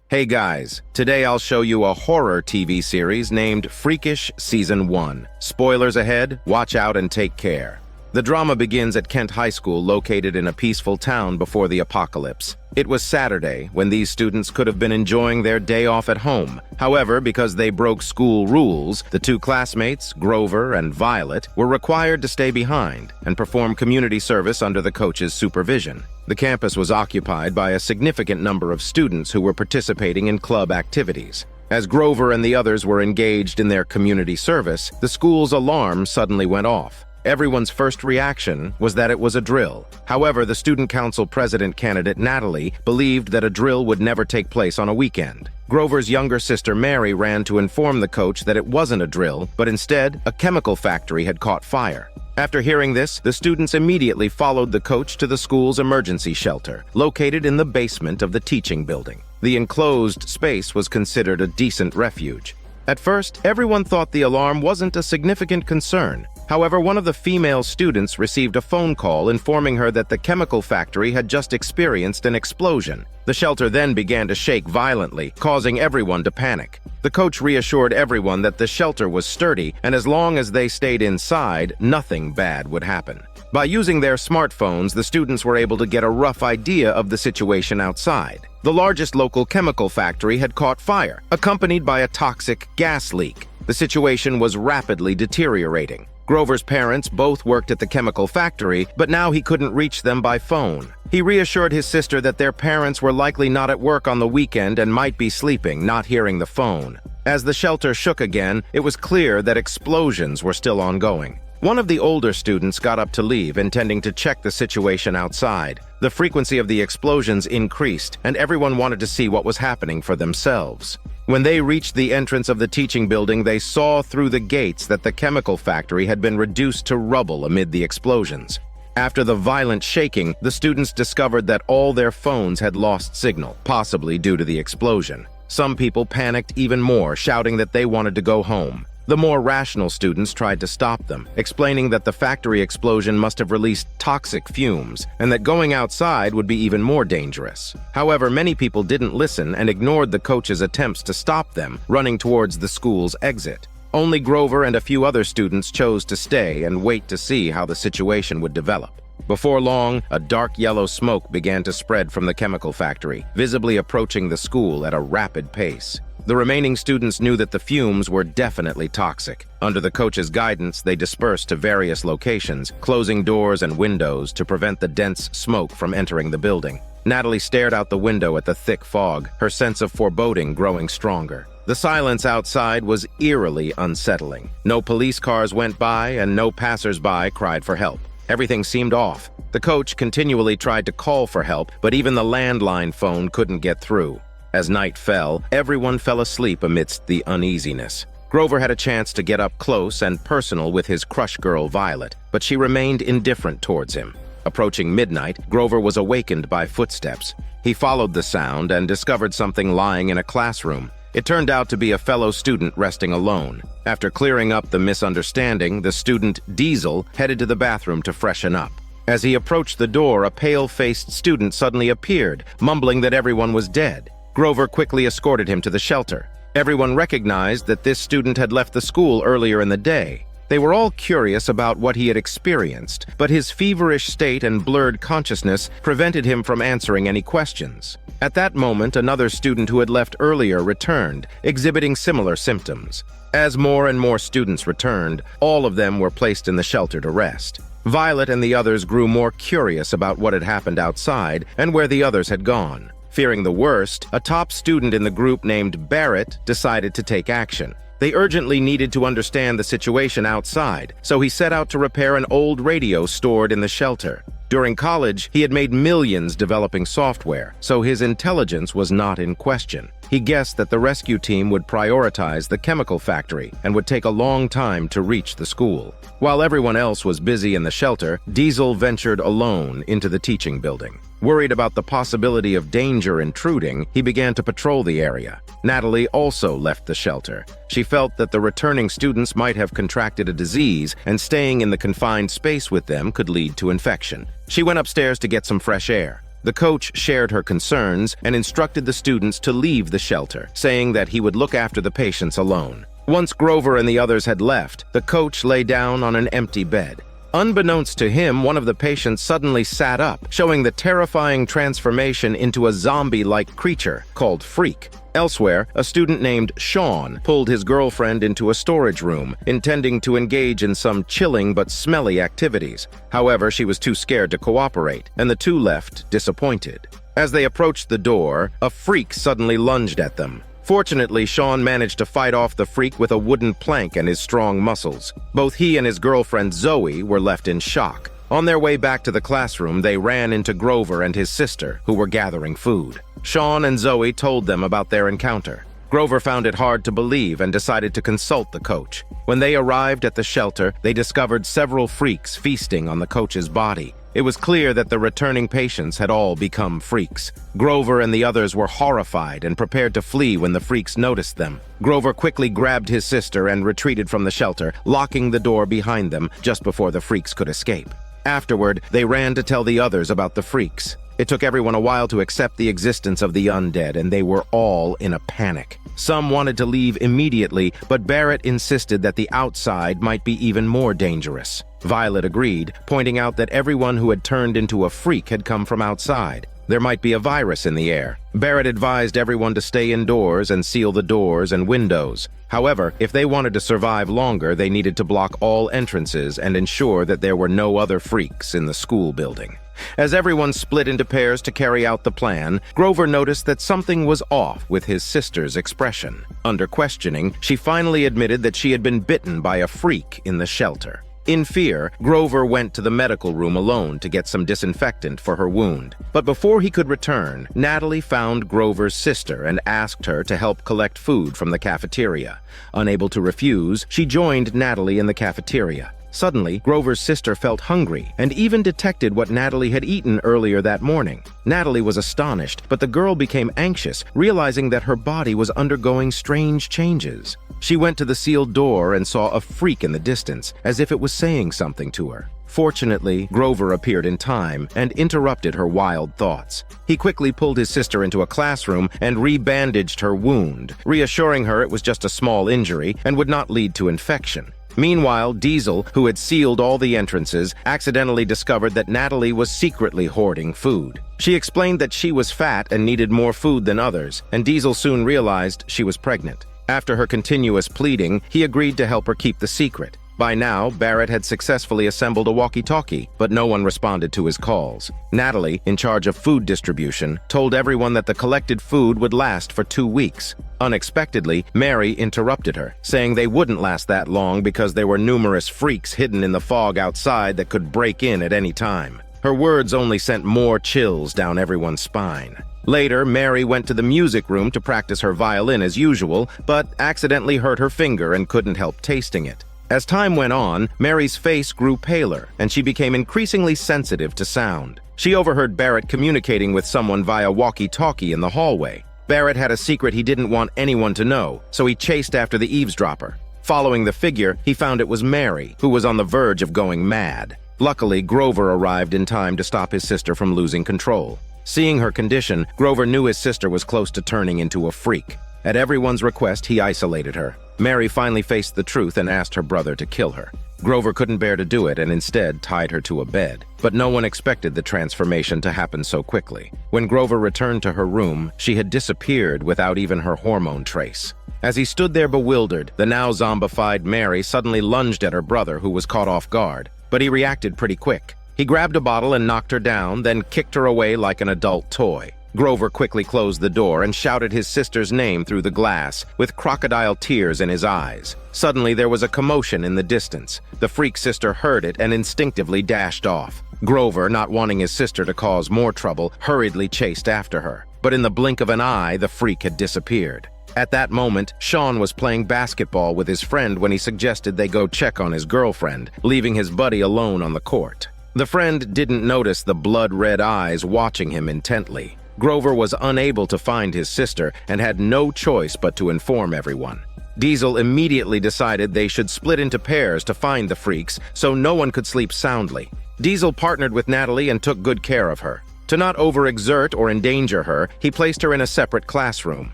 Hey guys, today I'll show you a horror TV series named Freakish Season 1. Spoilers ahead, watch out and take care. The drama begins at Kent High School located in a peaceful town before the apocalypse. It was Saturday when these students could have been enjoying their day off at home. However, because they broke school rules, the two classmates, Grover and Violet, were required to stay behind and perform community service under the coach's supervision. The campus was occupied by a significant number of students who were participating in club activities. As Grover and the others were engaged in their community service, the school's alarm suddenly went off. Everyone's first reaction was that it was a drill. However, the student council president candidate Natalie believed that a drill would never take place on a weekend. Grover's younger sister Mary ran to inform the coach that it wasn't a drill, but instead, a chemical factory had caught fire. After hearing this, the students immediately followed the coach to the school's emergency shelter, located in the basement of the teaching building. The enclosed space was considered a decent refuge. At first, everyone thought the alarm wasn't a significant concern. However, one of the female students received a phone call informing her that the chemical factory had just experienced an explosion. The shelter then began to shake violently, causing everyone to panic. The coach reassured everyone that the shelter was sturdy, and as long as they stayed inside, nothing bad would happen. By using their smartphones, the students were able to get a rough idea of the situation outside. The largest local chemical factory had caught fire, accompanied by a toxic gas leak. The situation was rapidly deteriorating. Grover's parents both worked at the chemical factory, but now he couldn't reach them by phone. He reassured his sister that their parents were likely not at work on the weekend and might be sleeping, not hearing the phone. As the shelter shook again, it was clear that explosions were still ongoing. One of the older students got up to leave, intending to check the situation outside. The frequency of the explosions increased, and everyone wanted to see what was happening for themselves. When they reached the entrance of the teaching building, they saw through the gates that the chemical factory had been reduced to rubble amid the explosions. After the violent shaking, the students discovered that all their phones had lost signal, possibly due to the explosion. Some people panicked even more, shouting that they wanted to go home. The more rational students tried to stop them, explaining that the factory explosion must have released toxic fumes and that going outside would be even more dangerous. However, many people didn't listen and ignored the coach's attempts to stop them, running towards the school's exit. Only Grover and a few other students chose to stay and wait to see how the situation would develop. Before long, a dark yellow smoke began to spread from the chemical factory, visibly approaching the school at a rapid pace. The remaining students knew that the fumes were definitely toxic. Under the coach's guidance, they dispersed to various locations, closing doors and windows to prevent the dense smoke from entering the building. Natalie stared out the window at the thick fog, her sense of foreboding growing stronger. The silence outside was eerily unsettling. No police cars went by, and no passers-by cried for help. Everything seemed off. The coach continually tried to call for help, but even the landline phone couldn't get through. As night fell, everyone fell asleep amidst the uneasiness. Grover had a chance to get up close and personal with his crush girl Violet, but she remained indifferent towards him. Approaching midnight, Grover was awakened by footsteps. He followed the sound and discovered something lying in a classroom. It turned out to be a fellow student resting alone. After clearing up the misunderstanding, the student, Diesel, headed to the bathroom to freshen up. As he approached the door, a pale-faced student suddenly appeared, mumbling that everyone was dead. Grover quickly escorted him to the shelter. Everyone recognized that this student had left the school earlier in the day. They were all curious about what he had experienced, but his feverish state and blurred consciousness prevented him from answering any questions. At that moment, another student who had left earlier returned, exhibiting similar symptoms. As more and more students returned, all of them were placed in the shelter to rest. Violet and the others grew more curious about what had happened outside and where the others had gone. Fearing the worst, a top student in the group named Barrett decided to take action. They urgently needed to understand the situation outside, so he set out to repair an old radio stored in the shelter. During college, he had made millions developing software, so his intelligence was not in question. He guessed that the rescue team would prioritize the chemical factory and would take a long time to reach the school. While everyone else was busy in the shelter, Diesel ventured alone into the teaching building. Worried about the possibility of danger intruding, he began to patrol the area. Natalie also left the shelter. She felt that the returning students might have contracted a disease, and staying in the confined space with them could lead to infection. She went upstairs to get some fresh air. The coach shared her concerns and instructed the students to leave the shelter, saying that he would look after the patients alone. Once Grover and the others had left, the coach lay down on an empty bed. Unbeknownst to him, one of the patients suddenly sat up, showing the terrifying transformation into a zombie-like creature called Freak. Elsewhere, a student named Sean pulled his girlfriend into a storage room, intending to engage in some chilling but smelly activities. However, she was too scared to cooperate, and the two left disappointed. As they approached the door, a freak suddenly lunged at them. Fortunately, Sean managed to fight off the freak with a wooden plank and his strong muscles. Both he and his girlfriend Zoe were left in shock. On their way back to the classroom, they ran into Grover and his sister, who were gathering food. Sean and Zoe told them about their encounter. Grover found it hard to believe and decided to consult the coach. When they arrived at the shelter, they discovered several freaks feasting on the coach's body. It was clear that the returning patients had all become freaks. Grover and the others were horrified and prepared to flee when the freaks noticed them. Grover quickly grabbed his sister and retreated from the shelter, locking the door behind them just before the freaks could escape. Afterward, they ran to tell the others about the freaks. It took everyone a while to accept the existence of the undead, and they were all in a panic. Some wanted to leave immediately, but Barrett insisted that the outside might be even more dangerous. Violet agreed, pointing out that everyone who had turned into a freak had come from outside. There might be a virus in the air. Barrett advised everyone to stay indoors and seal the doors and windows. However, if they wanted to survive longer, they needed to block all entrances and ensure that there were no other freaks in the school building. As everyone split into pairs to carry out the plan, Grover noticed that something was off with his sister's expression. Under questioning, she finally admitted that she had been bitten by a freak in the shelter. In fear, Grover went to the medical room alone to get some disinfectant for her wound. But before he could return, Natalie found Grover's sister and asked her to help collect food from the cafeteria. Unable to refuse, she joined Natalie in the cafeteria. Suddenly, Grover's sister felt hungry and even detected what Natalie had eaten earlier that morning. Natalie was astonished, but the girl became anxious, realizing that her body was undergoing strange changes. She went to the sealed door and saw a freak in the distance, as if it was saying something to her. Fortunately, Grover appeared in time and interrupted her wild thoughts. He quickly pulled his sister into a classroom and rebandaged her wound, reassuring her it was just a small injury and would not lead to infection. Meanwhile, Diesel, who had sealed all the entrances, accidentally discovered that Natalie was secretly hoarding food. She explained that she was fat and needed more food than others, and Diesel soon realized she was pregnant. After her continuous pleading, he agreed to help her keep the secret. By now, Barrett had successfully assembled a walkie-talkie, but no one responded to his calls. Natalie, in charge of food distribution, told everyone that the collected food would last for 2 weeks. Unexpectedly, Mary interrupted her, saying they wouldn't last that long because there were numerous freaks hidden in the fog outside that could break in at any time. Her words only sent more chills down everyone's spine. Later, Mary went to the music room to practice her violin as usual, but accidentally hurt her finger and couldn't help tasting it. As time went on, Mary's face grew paler, and she became increasingly sensitive to sound. She overheard Barrett communicating with someone via walkie-talkie in the hallway. Barrett had a secret he didn't want anyone to know, so he chased after the eavesdropper. Following the figure, he found it was Mary, who was on the verge of going mad. Luckily, Grover arrived in time to stop his sister from losing control. Seeing her condition, Grover knew his sister was close to turning into a freak. At everyone's request, he isolated her. Mary finally faced the truth and asked her brother to kill her. Grover couldn't bear to do it and instead tied her to a bed. But no one expected the transformation to happen so quickly. When Grover returned to her room, she had disappeared without even her hormone trace. As he stood there bewildered, the now zombified Mary suddenly lunged at her brother, who was caught off guard. But he reacted pretty quick. He grabbed a bottle and knocked her down, then kicked her away like an adult toy. Grover quickly closed the door and shouted his sister's name through the glass, with crocodile tears in his eyes. Suddenly, there was a commotion in the distance. The freak sister heard it and instinctively dashed off. Grover, not wanting his sister to cause more trouble, hurriedly chased after her. but in the blink of an eye, the freak had disappeared. At that moment, Sean was playing basketball with his friend when he suggested they go check on his girlfriend, leaving his buddy alone on the court. The friend didn't notice the blood-red eyes watching him intently. Grover was unable to find his sister and had no choice but to inform everyone. Diesel immediately decided they should split into pairs to find the freaks so no one could sleep soundly. Diesel partnered with Natalie and took good care of her. To not overexert or endanger her, he placed her in a separate classroom.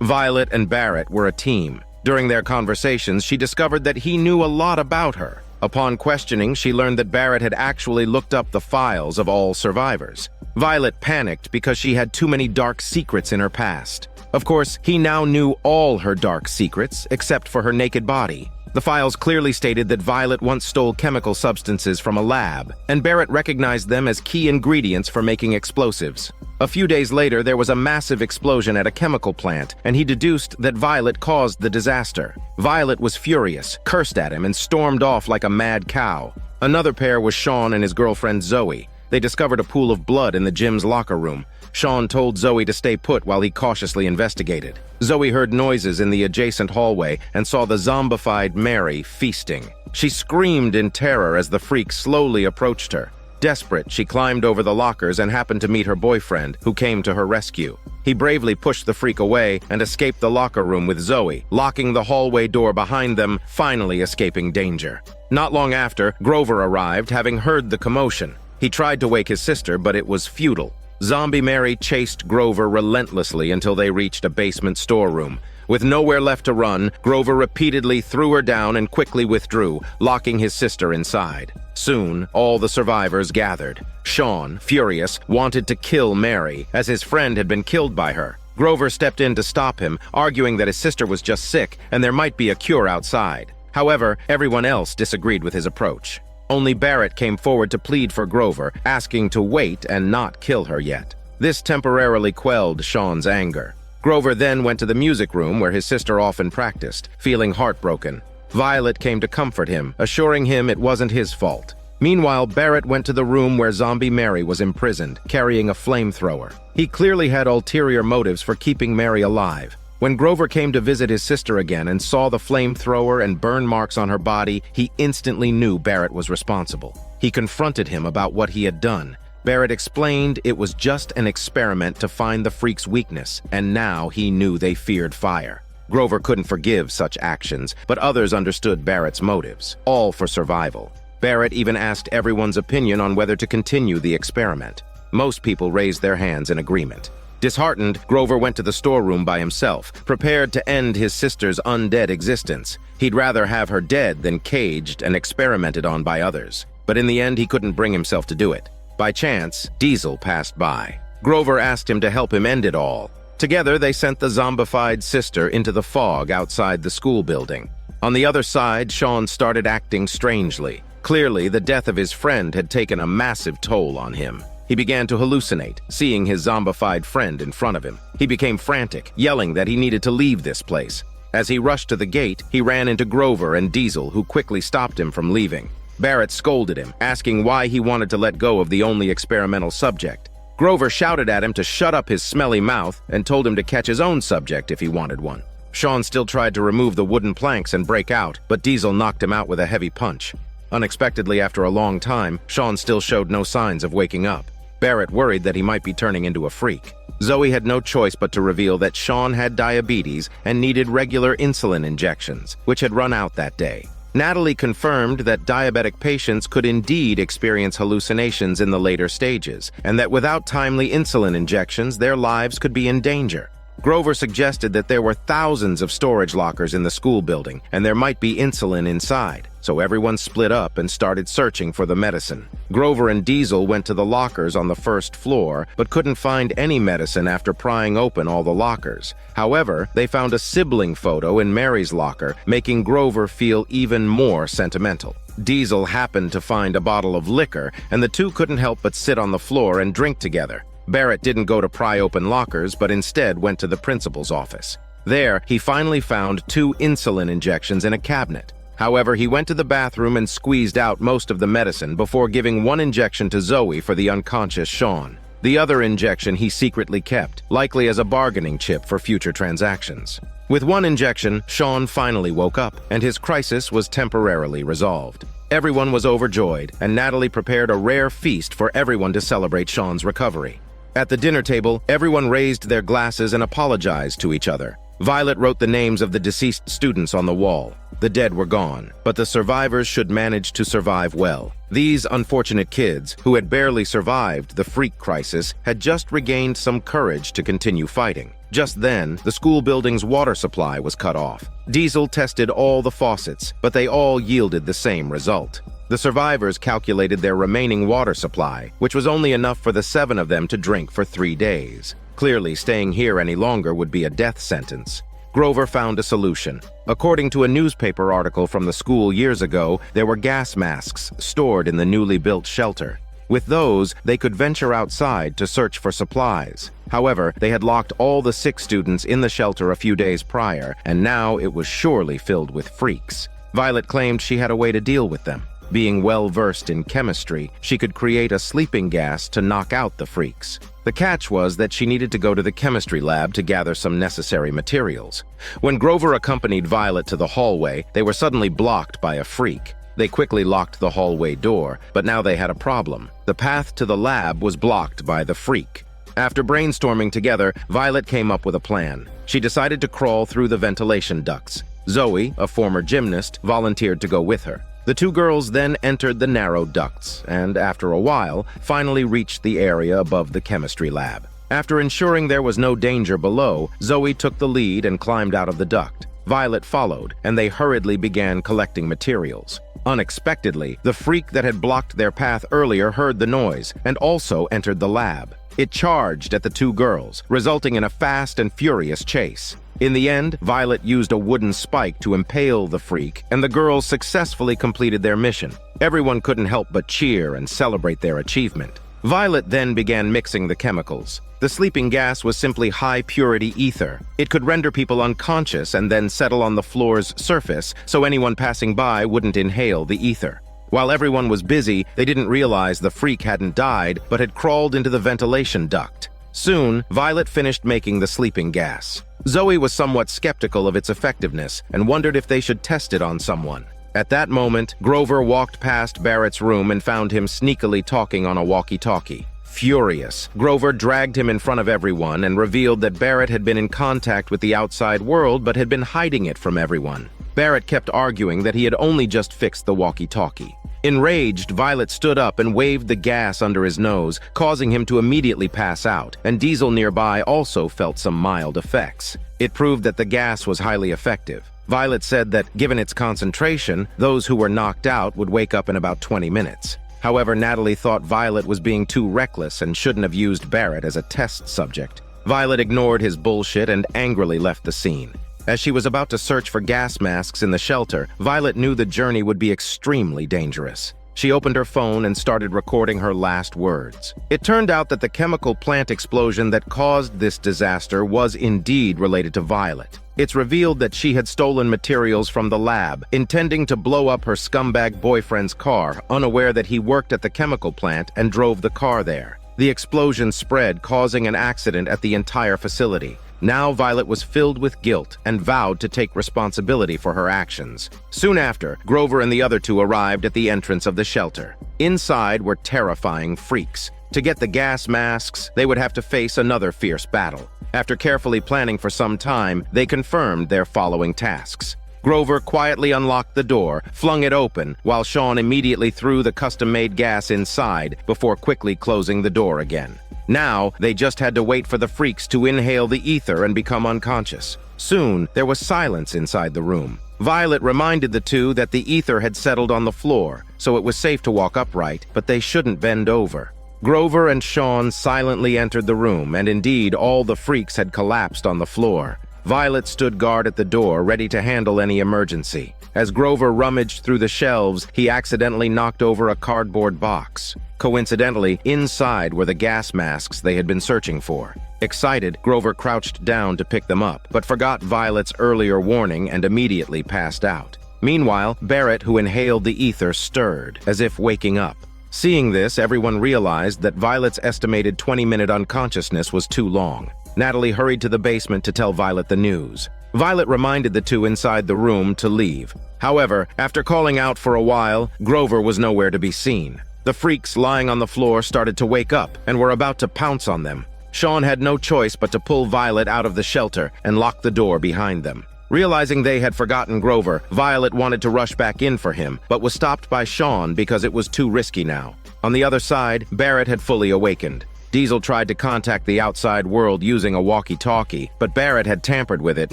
Violet and Barrett were a team. During their conversations, she discovered that he knew a lot about her. Upon questioning, she learned that Barrett had actually looked up the files of all survivors. Violet panicked because she had too many dark secrets in her past. Of course, he now knew all her dark secrets, except for her naked body. The files clearly stated that Violet once stole chemical substances from a lab, and Barrett recognized them as key ingredients for making explosives. A few days later, there was a massive explosion at a chemical plant, and he deduced that Violet caused the disaster. Violet was furious, cursed at him, and stormed off like a mad cow. Another pair was Sean and his girlfriend Zoe. They discovered a pool of blood in the gym's locker room. Sean told Zoe to stay put while he cautiously investigated. Zoe heard noises in the adjacent hallway and saw the zombified Mary feasting. She screamed in terror as the freak slowly approached her. Desperate, she climbed over the lockers and happened to meet her boyfriend, who came to her rescue. He bravely pushed the freak away and escaped the locker room with Zoe, locking the hallway door behind them, finally escaping danger. Not long after, Grover arrived, having heard the commotion. He tried to wake his sister, but it was futile. Zombie Mary chased Grover relentlessly until they reached a basement storeroom. With nowhere left to run, Grover repeatedly threw her down and quickly withdrew, locking his sister inside. Soon, all the survivors gathered. Sean, furious, wanted to kill Mary, as his friend had been killed by her. Grover stepped in to stop him, arguing that his sister was just sick and there might be a cure outside. However, everyone else disagreed with his approach. Only Barrett came forward to plead for Grover, asking to wait and not kill her yet. This temporarily quelled Sean's anger. Grover then went to the music room where his sister often practiced, feeling heartbroken. Violet came to comfort him, assuring him it wasn't his fault. Meanwhile, Barrett went to the room where Zombie Mary was imprisoned, carrying a flamethrower. He clearly had ulterior motives for keeping Mary alive. When Grover came to visit his sister again and saw the flamethrower and burn marks on her body, he instantly knew Barrett was responsible. He confronted him about what he had done. Barrett explained it was just an experiment to find the freak's weakness, and now he knew they feared fire. Grover couldn't forgive such actions, but others understood Barrett's motives, all for survival. Barrett even asked everyone's opinion on whether to continue the experiment. Most people raised their hands in agreement. Disheartened, Grover went to the storeroom by himself, prepared to end his sister's undead existence. He'd rather have her dead than caged and experimented on by others. But in the end, he couldn't bring himself to do it. By chance, Diesel passed by. Grover asked him to help him end it all. Together, they sent the zombified sister into the fog outside the school building. On the other side, Sean started acting strangely. Clearly, the death of his friend had taken a massive toll on him. He began to hallucinate, seeing his zombified friend in front of him. He became frantic, yelling that he needed to leave this place. As he rushed to the gate, he ran into Grover and Diesel, who quickly stopped him from leaving. Barrett scolded him, asking why he wanted to let go of the only experimental subject. Grover shouted at him to shut up his smelly mouth and told him to catch his own subject if he wanted one. Sean still tried to remove the wooden planks and break out, but Diesel knocked him out with a heavy punch. Unexpectedly, after a long time, Sean still showed no signs of waking up. Barrett worried that he might be turning into a freak. Zoe had no choice but to reveal that Sean had diabetes and needed regular insulin injections, which had run out that day. Natalie confirmed that diabetic patients could indeed experience hallucinations in the later stages, and that without timely insulin injections, their lives could be in danger. Grover suggested that there were thousands of storage lockers in the school building, and there might be insulin inside. So everyone split up and started searching for the medicine. Grover and Diesel went to the lockers on the first floor, but couldn't find any medicine after prying open all the lockers. However, they found a sibling photo in Mary's locker, making Grover feel even more sentimental. Diesel happened to find a bottle of liquor, and the two couldn't help but sit on the floor and drink together. Barrett didn't go to pry open lockers, but instead went to the principal's office. There, he finally found 2 insulin injections in a cabinet. However, he went to the bathroom and squeezed out most of the medicine before giving 1 injection to Zoe for the unconscious Sean. The other injection he secretly kept, likely as a bargaining chip for future transactions. With one injection, Sean finally woke up, and his crisis was temporarily resolved. Everyone was overjoyed, and Natalie prepared a rare feast for everyone to celebrate Sean's recovery. At the dinner table, everyone raised their glasses and apologized to each other. Violet wrote the names of the deceased students on the wall. The dead were gone, but the survivors should manage to survive well. These unfortunate kids, who had barely survived the freak crisis, had just regained some courage to continue fighting. Just then, the school building's water supply was cut off. Diesel tested all the faucets, but they all yielded the same result. The survivors calculated their remaining water supply, which was only enough for the 7 of them to drink for 3 days. Clearly, staying here any longer would be a death sentence. Grover found a solution. According to a newspaper article from the school years ago, there were gas masks stored in the newly built shelter. With those, they could venture outside to search for supplies. However, they had locked all the sick students in the shelter a few days prior, and now it was surely filled with freaks. Violet claimed she had a way to deal with them. Being well-versed in chemistry, she could create a sleeping gas to knock out the freaks. The catch was that she needed to go to the chemistry lab to gather some necessary materials. When Grover accompanied Violet to the hallway, they were suddenly blocked by a freak. They quickly locked the hallway door, but now they had a problem. The path to the lab was blocked by the freak. After brainstorming together, Violet came up with a plan. She decided to crawl through the ventilation ducts. Zoe, a former gymnast, volunteered to go with her. The 2 girls then entered the narrow ducts and, after a while, finally reached the area above the chemistry lab. After ensuring there was no danger below, Zoe took the lead and climbed out of the duct. Violet followed, and they hurriedly began collecting materials. Unexpectedly, the freak that had blocked their path earlier heard the noise and also entered the lab. It charged at the 2 girls, resulting in a fast and furious chase. In the end, Violet used a wooden spike to impale the freak, and the girls successfully completed their mission. Everyone couldn't help but cheer and celebrate their achievement. Violet then began mixing the chemicals. The sleeping gas was simply high-purity ether. It could render people unconscious and then settle on the floor's surface, so anyone passing by wouldn't inhale the ether. While everyone was busy, they didn't realize the freak hadn't died, but had crawled into the ventilation duct. Soon, Violet finished making the sleeping gas. Zoe was somewhat skeptical of its effectiveness and wondered if they should test it on someone. At that moment, Grover walked past Barrett's room and found him sneakily talking on a walkie-talkie. Furious, Grover dragged him in front of everyone and revealed that Barrett had been in contact with the outside world but had been hiding it from everyone. Barrett kept arguing that he had only just fixed the walkie-talkie. Enraged, Violet stood up and waved the gas under his nose, causing him to immediately pass out, and Diesel nearby also felt some mild effects. It proved that the gas was highly effective. Violet said that, given its concentration, those who were knocked out would wake up in about 20 minutes. However, Natalie thought Violet was being too reckless and shouldn't have used Barrett as a test subject. Violet ignored his bullshit and angrily left the scene. As she was about to search for gas masks in the shelter, Violet knew the journey would be extremely dangerous. She opened her phone and started recording her last words. It turned out that the chemical plant explosion that caused this disaster was indeed related to Violet. It's revealed that she had stolen materials from the lab, intending to blow up her scumbag boyfriend's car, unaware that he worked at the chemical plant and drove the car there. The explosion spread, causing an accident at the entire facility. Now Violet was filled with guilt and vowed to take responsibility for her actions. Soon after, Grover and the other 2 arrived at the entrance of the shelter. Inside were terrifying freaks. To get the gas masks, they would have to face another fierce battle. After carefully planning for some time, they confirmed their following tasks. Grover quietly unlocked the door, flung it open, while Sean immediately threw the custom-made gas inside before quickly closing the door again. Now, they just had to wait for the freaks to inhale the ether and become unconscious. Soon, there was silence inside the room. Violet reminded the 2 that the ether had settled on the floor, so it was safe to walk upright, but they shouldn't bend over. Grover and Sean silently entered the room, and indeed, all the freaks had collapsed on the floor. Violet stood guard at the door, ready to handle any emergency. As Grover rummaged through the shelves, he accidentally knocked over a cardboard box. Coincidentally, inside were the gas masks they had been searching for. Excited, Grover crouched down to pick them up, but forgot Violet's earlier warning and immediately passed out. Meanwhile, Barrett, who inhaled the ether, stirred, as if waking up. Seeing this, everyone realized that Violet's estimated 20-minute unconsciousness was too long. Natalie hurried to the basement to tell Violet the news. Violet reminded the two inside the room to leave. However, after calling out for a while, Grover was nowhere to be seen. The freaks lying on the floor started to wake up and were about to pounce on them. Sean had no choice but to pull Violet out of the shelter and lock the door behind them. Realizing they had forgotten Grover, Violet wanted to rush back in for him, but was stopped by Sean because it was too risky now. On the other side, Barrett had fully awakened. Diesel tried to contact the outside world using a walkie-talkie, but Barrett had tampered with it,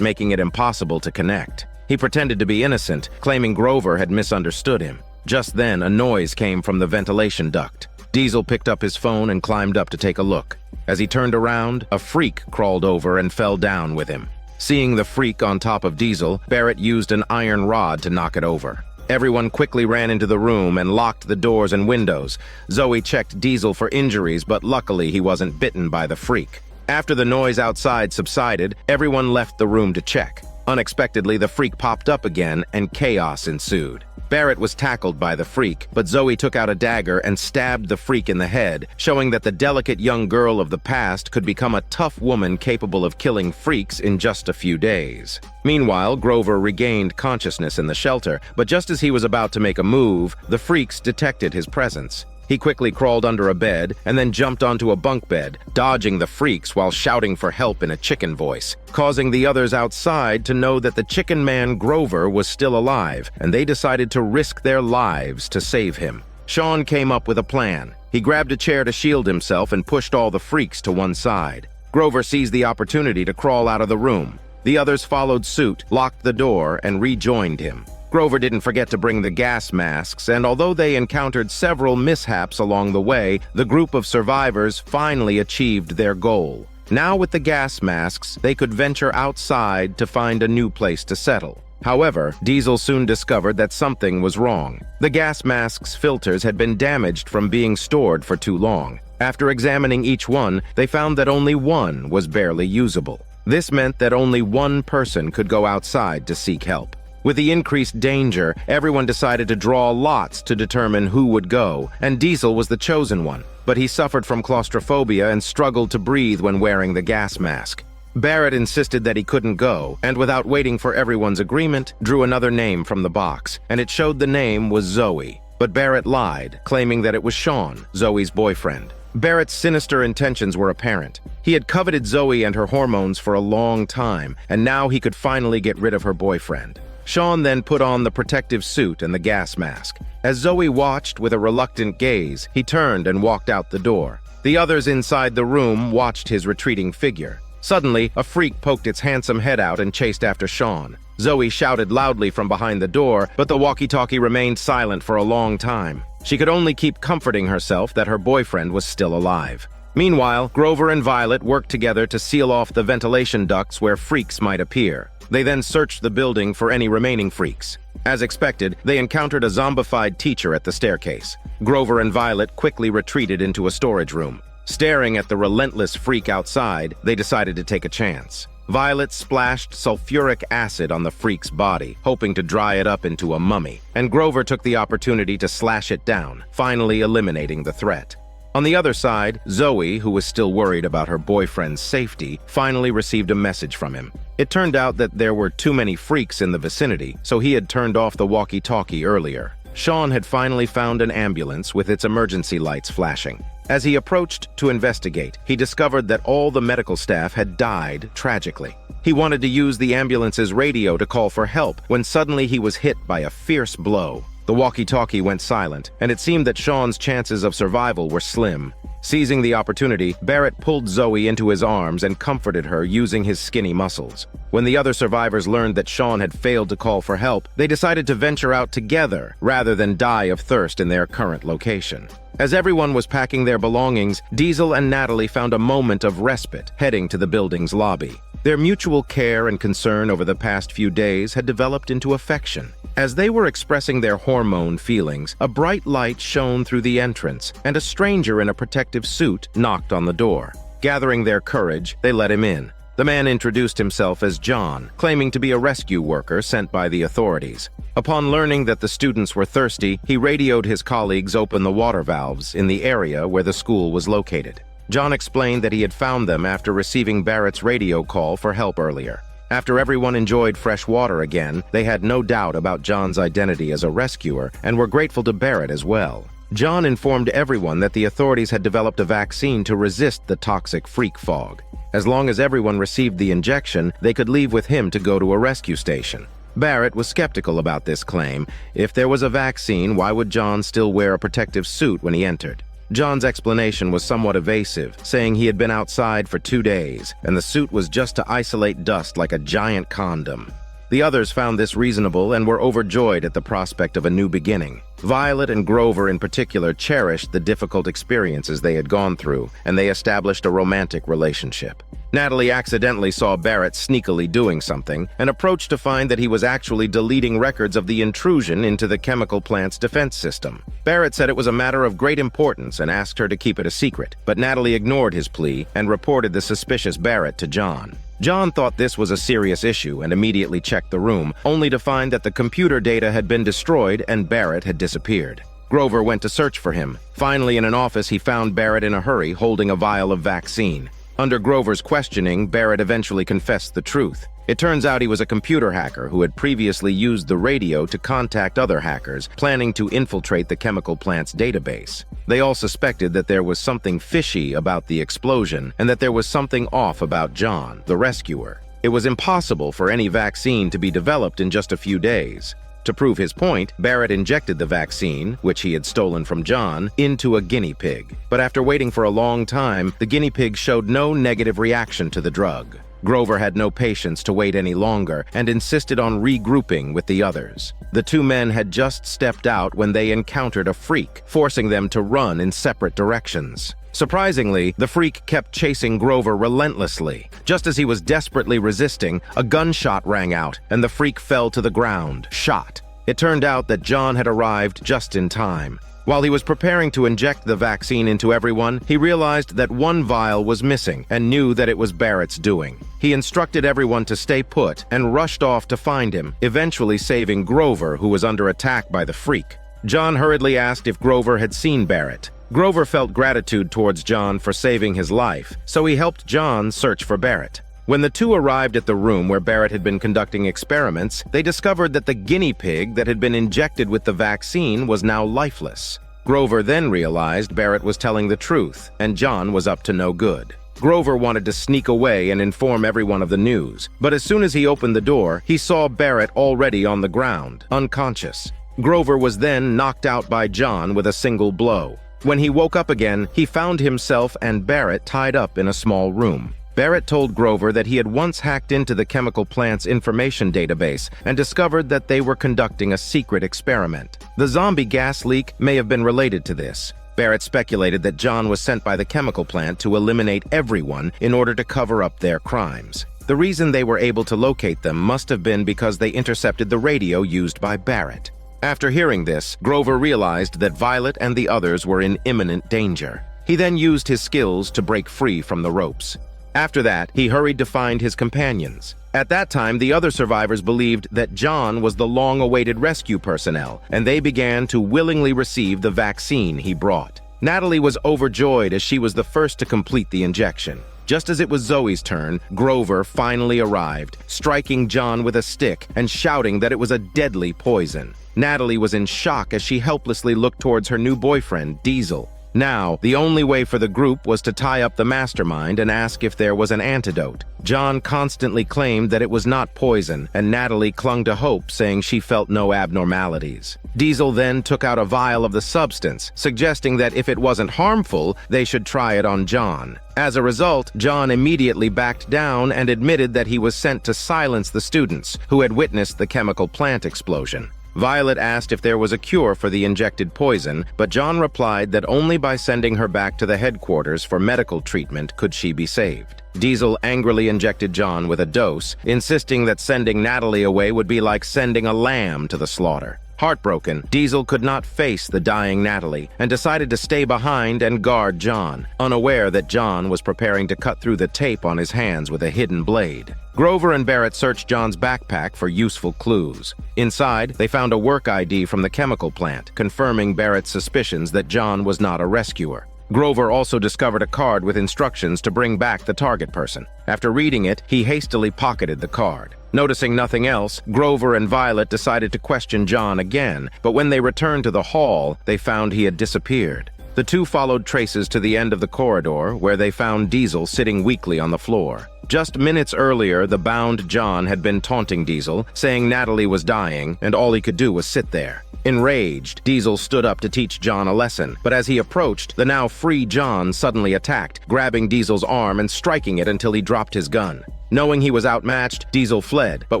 making it impossible to connect. He pretended to be innocent, claiming Grover had misunderstood him. Just then, a noise came from the ventilation duct. Diesel picked up his phone and climbed up to take a look. As he turned around, a freak crawled over and fell down with him. Seeing the freak on top of Diesel, Barrett used an iron rod to knock it over. Everyone quickly ran into the room and locked the doors and windows. Zoe checked Diesel for injuries, but luckily he wasn't bitten by the freak. After the noise outside subsided, everyone left the room to check. Unexpectedly, the freak popped up again and chaos ensued. Barrett was tackled by the freak, but Zoe took out a dagger and stabbed the freak in the head, showing that the delicate young girl of the past could become a tough woman capable of killing freaks in just a few days. Meanwhile, Grover regained consciousness in the shelter, but just as he was about to make a move, the freaks detected his presence. He quickly crawled under a bed and then jumped onto a bunk bed, dodging the freaks while shouting for help in a chicken voice, causing the others outside to know that the chicken man Grover was still alive, and they decided to risk their lives to save him. Sean came up with a plan. He grabbed a chair to shield himself and pushed all the freaks to one side. Grover seized the opportunity to crawl out of the room. The others followed suit, locked the door, and rejoined him. Grover didn't forget to bring the gas masks, and although they encountered several mishaps along the way, the group of survivors finally achieved their goal. Now with the gas masks, they could venture outside to find a new place to settle. However, Diesel soon discovered that something was wrong. The gas masks' filters had been damaged from being stored for too long. After examining each one, they found that only one was barely usable. This meant that only one person could go outside to seek help. With the increased danger, everyone decided to draw lots to determine who would go, and Diesel was the chosen one. But he suffered from claustrophobia and struggled to breathe when wearing the gas mask. Barrett insisted that he couldn't go, and without waiting for everyone's agreement, drew another name from the box, and it showed the name was Zoe. But Barrett lied, claiming that it was Sean, Zoe's boyfriend. Barrett's sinister intentions were apparent. He had coveted Zoe and her hormones for a long time, and now he could finally get rid of her boyfriend. Sean then put on the protective suit and the gas mask. As Zoe watched with a reluctant gaze, he turned and walked out the door. The others inside the room watched his retreating figure. Suddenly, a freak poked its handsome head out and chased after Sean. Zoe shouted loudly from behind the door, but the walkie-talkie remained silent for a long time. She could only keep comforting herself that her boyfriend was still alive. Meanwhile, Grover and Violet worked together to seal off the ventilation ducts where freaks might appear. They then searched the building for any remaining freaks. As expected, they encountered a zombified teacher at the staircase. Grover and Violet quickly retreated into a storage room. Staring at the relentless freak outside, they decided to take a chance. Violet splashed sulfuric acid on the freak's body, hoping to dry it up into a mummy, and Grover took the opportunity to slash it down, finally eliminating the threat. On the other side, Zoe, who was still worried about her boyfriend's safety, finally received a message from him. It turned out that there were too many freaks in the vicinity, so he had turned off the walkie-talkie earlier. Sean had finally found an ambulance with its emergency lights flashing. As he approached to investigate, he discovered that all the medical staff had died tragically. He wanted to use the ambulance's radio to call for help when suddenly he was hit by a fierce blow. The walkie-talkie went silent, and it seemed that Sean's chances of survival were slim. Seizing the opportunity, Barrett pulled Zoe into his arms and comforted her using his skinny muscles. When the other survivors learned that Sean had failed to call for help, they decided to venture out together rather than die of thirst in their current location. As everyone was packing their belongings, Diesel and Natalie found a moment of respite heading to the building's lobby. Their mutual care and concern over the past few days had developed into affection. As they were expressing their hormone feelings, a bright light shone through the entrance, and a stranger in a protective suit knocked on the door. Gathering their courage, they let him in. The man introduced himself as John, claiming to be a rescue worker sent by the authorities. Upon learning that the students were thirsty, he radioed his colleagues open the water valves in the area where the school was located. John explained that he had found them after receiving Barrett's radio call for help earlier. After everyone enjoyed fresh water again, they had no doubt about John's identity as a rescuer and were grateful to Barrett as well. John informed everyone that the authorities had developed a vaccine to resist the toxic freak fog. As long as everyone received the injection, they could leave with him to go to a rescue station. Barrett was skeptical about this claim. If there was a vaccine, why would John still wear a protective suit when he entered? John's explanation was somewhat evasive, saying he had been outside for 2 days, and the suit was just to isolate dust like a giant condom. The others found this reasonable and were overjoyed at the prospect of a new beginning. Violet and Grover in particular cherished the difficult experiences they had gone through, and they established a romantic relationship. Natalie accidentally saw Barrett sneakily doing something and approached to find that he was actually deleting records of the intrusion into the chemical plant's defense system. Barrett said it was a matter of great importance and asked her to keep it a secret, but Natalie ignored his plea and reported the suspicious Barrett to John. John thought this was a serious issue and immediately checked the room, only to find that the computer data had been destroyed and Barrett had disappeared. Grover went to search for him. Finally, in an office, he found Barrett in a hurry, holding a vial of vaccine. Under Grover's questioning, Barrett eventually confessed the truth. It turns out he was a computer hacker who had previously used the radio to contact other hackers, planning to infiltrate the chemical plant's database. They all suspected that there was something fishy about the explosion and that there was something off about John, the rescuer. It was impossible for any vaccine to be developed in just a few days. To prove his point, Barrett injected the vaccine, which he had stolen from John, into a guinea pig. But after waiting for a long time, the guinea pig showed no negative reaction to the drug. Grover had no patience to wait any longer and insisted on regrouping with the others. The two men had just stepped out when they encountered a freak, forcing them to run in separate directions. Surprisingly, the freak kept chasing Grover relentlessly. Just as he was desperately resisting, a gunshot rang out, and the freak fell to the ground, shot. It turned out that John had arrived just in time. While he was preparing to inject the vaccine into everyone, he realized that one vial was missing and knew that it was Barrett's doing. He instructed everyone to stay put and rushed off to find him, eventually saving Grover, who was under attack by the freak. John hurriedly asked if Grover had seen Barrett. Grover felt gratitude towards John for saving his life, so he helped John search for Barrett. When the two arrived at the room where Barrett had been conducting experiments, they discovered that the guinea pig that had been injected with the vaccine was now lifeless. Grover then realized Barrett was telling the truth, and John was up to no good. Grover wanted to sneak away and inform everyone of the news, but as soon as he opened the door, he saw Barrett already on the ground, unconscious. Grover was then knocked out by John with a single blow. When he woke up again, he found himself and Barrett tied up in a small room. Barrett told Grover that he had once hacked into the chemical plant's information database and discovered that they were conducting a secret experiment. The zombie gas leak may have been related to this. Barrett speculated that John was sent by the chemical plant to eliminate everyone in order to cover up their crimes. The reason they were able to locate them must have been because they intercepted the radio used by Barrett. After hearing this, Grover realized that Violet and the others were in imminent danger. He then used his skills to break free from the ropes. After that, he hurried to find his companions. At that time, the other survivors believed that John was the long-awaited rescue personnel, and they began to willingly receive the vaccine he brought. Natalie was overjoyed as she was the first to complete the injection. Just as it was Zoe's turn, Grover finally arrived, striking John with a stick and shouting that it was a deadly poison. Natalie was in shock as she helplessly looked towards her new boyfriend, Diesel. Now, the only way for the group was to tie up the mastermind and ask if there was an antidote. John constantly claimed that it was not poison, and Natalie clung to hope, saying she felt no abnormalities. Diesel then took out a vial of the substance, suggesting that if it wasn't harmful, they should try it on John. As a result, John immediately backed down and admitted that he was sent to silence the students who had witnessed the chemical plant explosion. Violet asked if there was a cure for the injected poison, but John replied that only by sending her back to the headquarters for medical treatment could she be saved. Diesel angrily injected John with a dose, insisting that sending Natalie away would be like sending a lamb to the slaughter. Heartbroken, Diesel could not face the dying Natalie and decided to stay behind and guard John, unaware that John was preparing to cut through the tape on his hands with a hidden blade. Grover and Barrett searched John's backpack for useful clues. Inside, they found a work ID from the chemical plant, confirming Barrett's suspicions that John was not a rescuer. Grover also discovered a card with instructions to bring back the target person. After reading it, he hastily pocketed the card. Noticing nothing else, Grover and Violet decided to question John again, but when they returned to the hall, they found he had disappeared. The two followed traces to the end of the corridor, where they found Diesel sitting weakly on the floor. Just minutes earlier, the bound John had been taunting Diesel, saying Natalie was dying, and all he could do was sit there. Enraged, Diesel stood up to teach John a lesson, but as he approached, the now free John suddenly attacked, grabbing Diesel's arm and striking it until he dropped his gun. Knowing he was outmatched, Diesel fled, but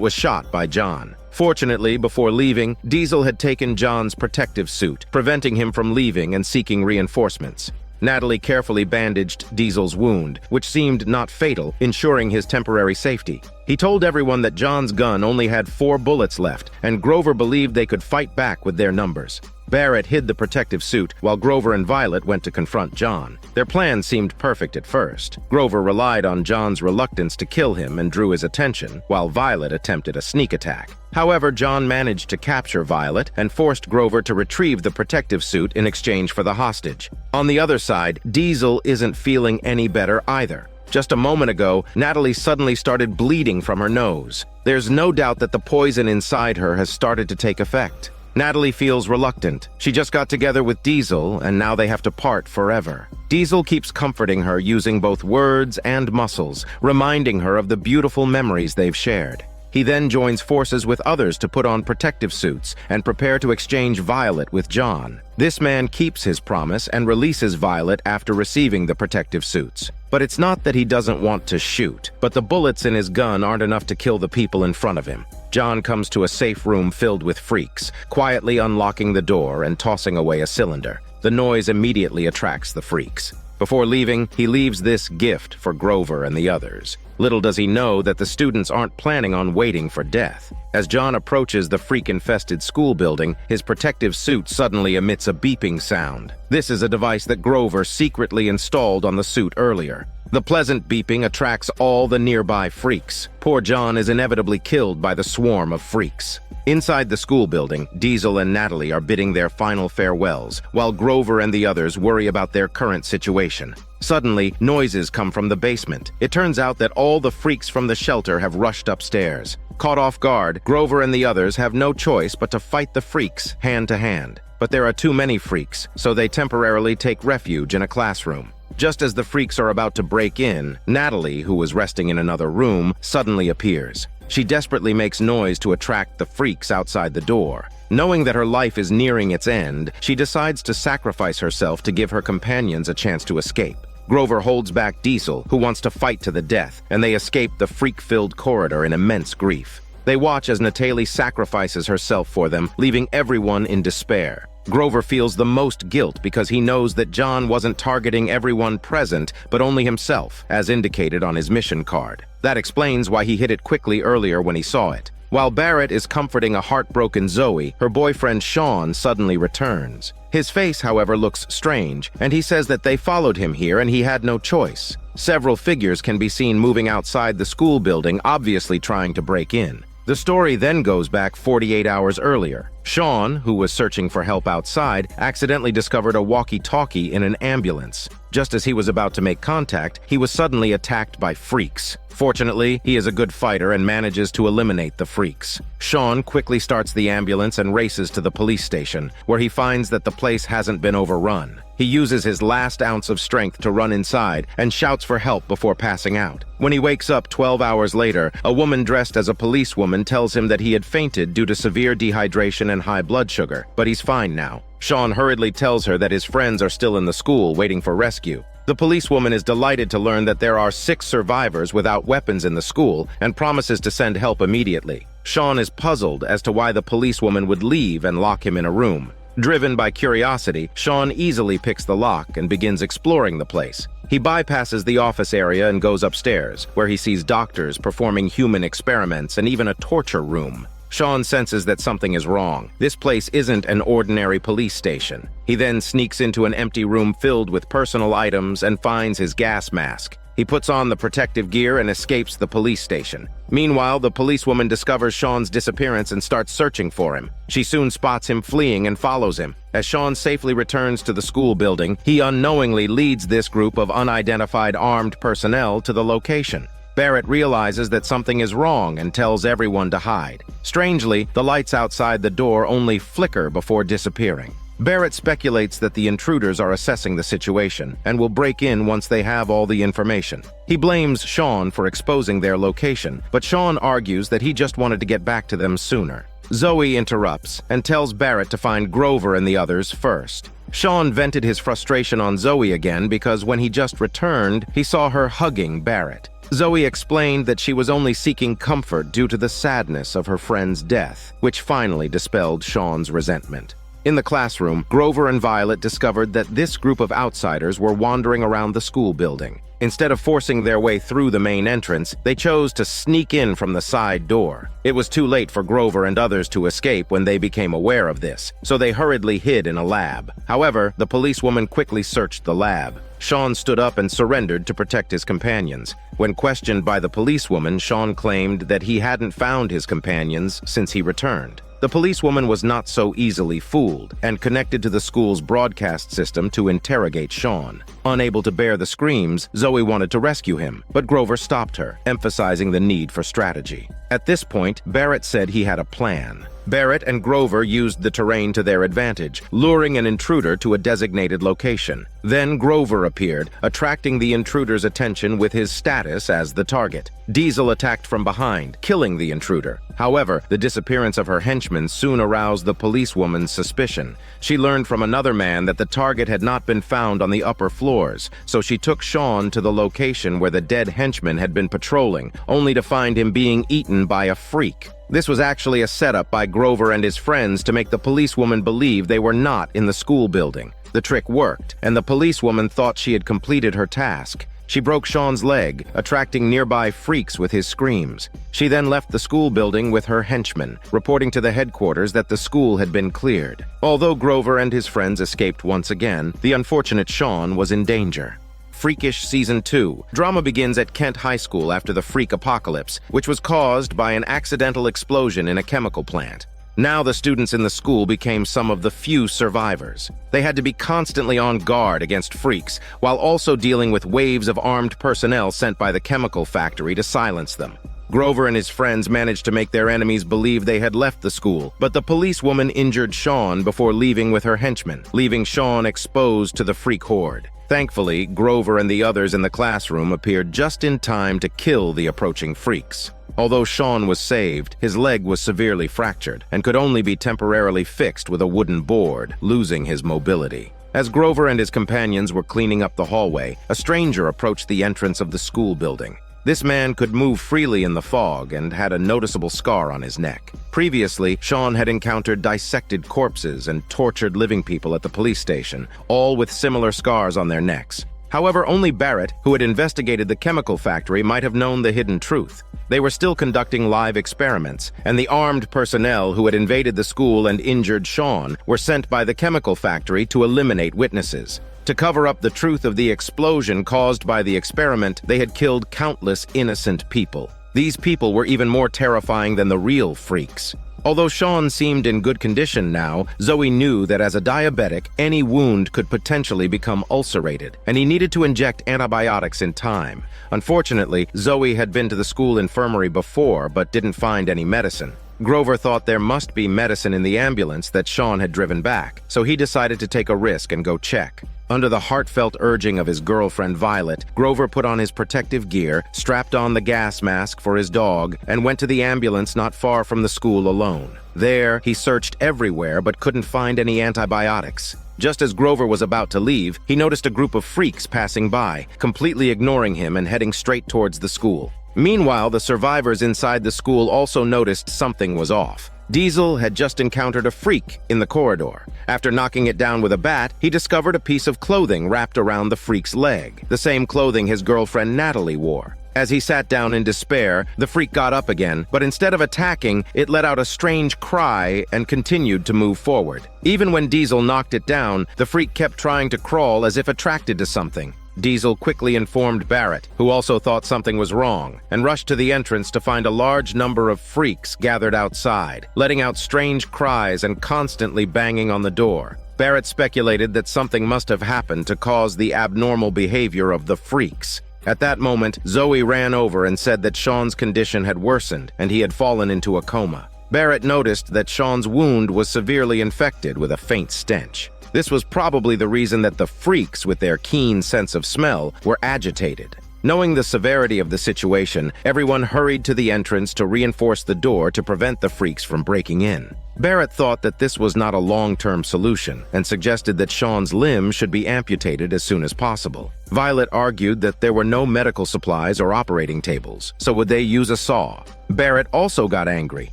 was shot by John. Fortunately, before leaving, Diesel had taken John's protective suit, preventing him from leaving and seeking reinforcements. Natalie carefully bandaged Diesel's wound, which seemed not fatal, ensuring his temporary safety. He told everyone that John's gun only had 4 bullets left, and Grover believed they could fight back with their numbers. Barrett hid the protective suit, while Grover and Violet went to confront John. Their plan seemed perfect at first. Grover relied on John's reluctance to kill him and drew his attention, while Violet attempted a sneak attack. However, John managed to capture Violet and forced Grover to retrieve the protective suit in exchange for the hostage. On the other side, Diesel isn't feeling any better either. Just a moment ago, Natalie suddenly started bleeding from her nose. There's no doubt that the poison inside her has started to take effect. Natalie feels reluctant. She just got together with Diesel, and now they have to part forever. Diesel keeps comforting her using both words and muscles, reminding her of the beautiful memories they've shared. He then joins forces with others to put on protective suits and prepare to exchange Violet with John. This man keeps his promise and releases Violet after receiving the protective suits. But it's not that he doesn't want to shoot, but the bullets in his gun aren't enough to kill the people in front of him. John comes to a safe room filled with freaks, quietly unlocking the door and tossing away a cylinder. The noise immediately attracts the freaks. Before leaving, he leaves this gift for Grover and the others. Little does he know that the students aren't planning on waiting for death. As John approaches the freak-infested school building, his protective suit suddenly emits a beeping sound. This is a device that Grover secretly installed on the suit earlier. The pleasant beeping attracts all the nearby freaks. Poor John is inevitably killed by the swarm of freaks. Inside the school building, Diesel and Natalie are bidding their final farewells, while Grover and the others worry about their current situation. Suddenly, noises come from the basement. It turns out that all the freaks from the shelter have rushed upstairs. Caught off guard, Grover and the others have no choice but to fight the freaks hand to hand. But there are too many freaks, so they temporarily take refuge in a classroom. Just as the freaks are about to break in, Natalie, who was resting in another room, suddenly appears. She desperately makes noise to attract the freaks outside the door. Knowing that her life is nearing its end, she decides to sacrifice herself to give her companions a chance to escape. Grover holds back Diesel, who wants to fight to the death, and they escape the freak-filled corridor in immense grief. They watch as Natalie sacrifices herself for them, leaving everyone in despair. Grover feels the most guilt because he knows that John wasn't targeting everyone present, but only himself, as indicated on his mission card. That explains why he hit it quickly earlier when he saw it. While Barrett is comforting a heartbroken Zoe, her boyfriend Sean suddenly returns. His face, however, looks strange, and he says that they followed him here and he had no choice. Several figures can be seen moving outside the school building, obviously trying to break in. The story then goes back 48 hours earlier. Sean, who was searching for help outside, accidentally discovered a walkie-talkie in an ambulance. Just as he was about to make contact, he was suddenly attacked by freaks. Fortunately, he is a good fighter and manages to eliminate the freaks. Sean quickly starts the ambulance and races to the police station, where he finds that the place hasn't been overrun. He uses his last ounce of strength to run inside and shouts for help before passing out. When he wakes up 12 hours later, a woman dressed as a policewoman tells him that he had fainted due to severe dehydration and high blood sugar, but he's fine now. Sean hurriedly tells her that his friends are still in the school waiting for rescue. The policewoman is delighted to learn that there are 6 survivors without weapons in the school and promises to send help immediately. Sean is puzzled as to why the policewoman would leave and lock him in a room. Driven by curiosity, Sean easily picks the lock and begins exploring the place. He bypasses the office area and goes upstairs, where he sees doctors performing human experiments and even a torture room. Sean senses that something is wrong. This place isn't an ordinary police station. He then sneaks into an empty room filled with personal items and finds his gas mask. He puts on the protective gear and escapes the police station. Meanwhile, the policewoman discovers Sean's disappearance and starts searching for him. She soon spots him fleeing and follows him. As Sean safely returns to the school building, he unknowingly leads this group of unidentified armed personnel to the location. Barrett realizes that something is wrong and tells everyone to hide. Strangely, the lights outside the door only flicker before disappearing. Barrett speculates that the intruders are assessing the situation and will break in once they have all the information. He blames Sean for exposing their location, but Sean argues that he just wanted to get back to them sooner. Zoe interrupts and tells Barrett to find Grover and the others first. Sean vented his frustration on Zoe again because when he just returned, he saw her hugging Barrett. Zoe explained that she was only seeking comfort due to the sadness of her friend's death, which finally dispelled Sean's resentment. In the classroom, Grover and Violet discovered that this group of outsiders were wandering around the school building. Instead of forcing their way through the main entrance, they chose to sneak in from the side door. It was too late for Grover and others to escape when they became aware of this, so they hurriedly hid in a lab. However, the policewoman quickly searched the lab. Sean stood up and surrendered to protect his companions. When questioned by the policewoman, Sean claimed that he hadn't found his companions since he returned. The policewoman was not so easily fooled and connected to the school's broadcast system to interrogate Sean. Unable to bear the screams, Zoe wanted to rescue him, but Grover stopped her, emphasizing the need for strategy. At this point, Barrett said he had a plan. Barrett and Grover used the terrain to their advantage, luring an intruder to a designated location. Then Grover appeared, attracting the intruder's attention with his status as the target. Diesel attacked from behind, killing the intruder. However, the disappearance of her henchmen soon aroused the policewoman's suspicion. She learned from another man that the target had not been found on the upper floors, so she took Sean to the location where the dead henchman had been patrolling, only to find him being eaten by a freak. This was actually a setup by Grover and his friends to make the policewoman believe they were not in the school building. The trick worked, and the policewoman thought she had completed her task. She broke Sean's leg, attracting nearby freaks with his screams. She then left the school building with her henchmen, reporting to the headquarters that the school had been cleared. Although Grover and his friends escaped once again, the unfortunate Sean was in danger. Freakish Season 2. Drama begins at Kent High School after the freak apocalypse, which was caused by an accidental explosion in a chemical plant. Now the students in the school became some of the few survivors. They had to be constantly on guard against freaks, while also dealing with waves of armed personnel sent by the chemical factory to silence them. Grover and his friends managed to make their enemies believe they had left the school, but the policewoman injured Sean before leaving with her henchmen, leaving Sean exposed to the freak horde. Thankfully, Grover and the others in the classroom appeared just in time to kill the approaching freaks. Although Sean was saved, his leg was severely fractured and could only be temporarily fixed with a wooden board, losing his mobility. As Grover and his companions were cleaning up the hallway, a stranger approached the entrance of the school building. This man could move freely in the fog and had a noticeable scar on his neck. Previously, Sean had encountered dissected corpses and tortured living people at the police station, all with similar scars on their necks. However, only Barrett, who had investigated the chemical factory, might have known the hidden truth. They were still conducting live experiments, and the armed personnel who had invaded the school and injured Sean were sent by the chemical factory to eliminate witnesses. To cover up the truth of the explosion caused by the experiment, they had killed countless innocent people. These people were even more terrifying than the real freaks. Although Sean seemed in good condition now, Zoe knew that as a diabetic, any wound could potentially become ulcerated, and he needed to inject antibiotics in time. Unfortunately, Zoe had been to the school infirmary before, but didn't find any medicine. Grover thought there must be medicine in the ambulance that Sean had driven back, so he decided to take a risk and go check. Under the heartfelt urging of his girlfriend Violet, Grover put on his protective gear, strapped on the gas mask for his dog, and went to the ambulance not far from the school alone. There, he searched everywhere but couldn't find any antibiotics. Just as Grover was about to leave, he noticed a group of freaks passing by, completely ignoring him and heading straight towards the school. Meanwhile, the survivors inside the school also noticed something was off. Diesel had just encountered a freak in the corridor. After knocking it down with a bat, he discovered a piece of clothing wrapped around the freak's leg, the same clothing his girlfriend Natalie wore. As he sat down in despair, the freak got up again, but instead of attacking, it let out a strange cry and continued to move forward. Even when Diesel knocked it down, the freak kept trying to crawl as if attracted to something. Diesel quickly informed Barrett, who also thought something was wrong, and rushed to the entrance to find a large number of freaks gathered outside, letting out strange cries and constantly banging on the door. Barrett speculated that something must have happened to cause the abnormal behavior of the freaks. At that moment, Zoe ran over and said that Sean's condition had worsened and he had fallen into a coma. Barrett noticed that Sean's wound was severely infected with a faint stench. This was probably the reason that the freaks, with their keen sense of smell, were agitated. Knowing the severity of the situation, everyone hurried to the entrance to reinforce the door to prevent the freaks from breaking in. Barrett thought that this was not a long-term solution and suggested that Sean's limb should be amputated as soon as possible. Violet argued that there were no medical supplies or operating tables, so would they use a saw? Barrett also got angry,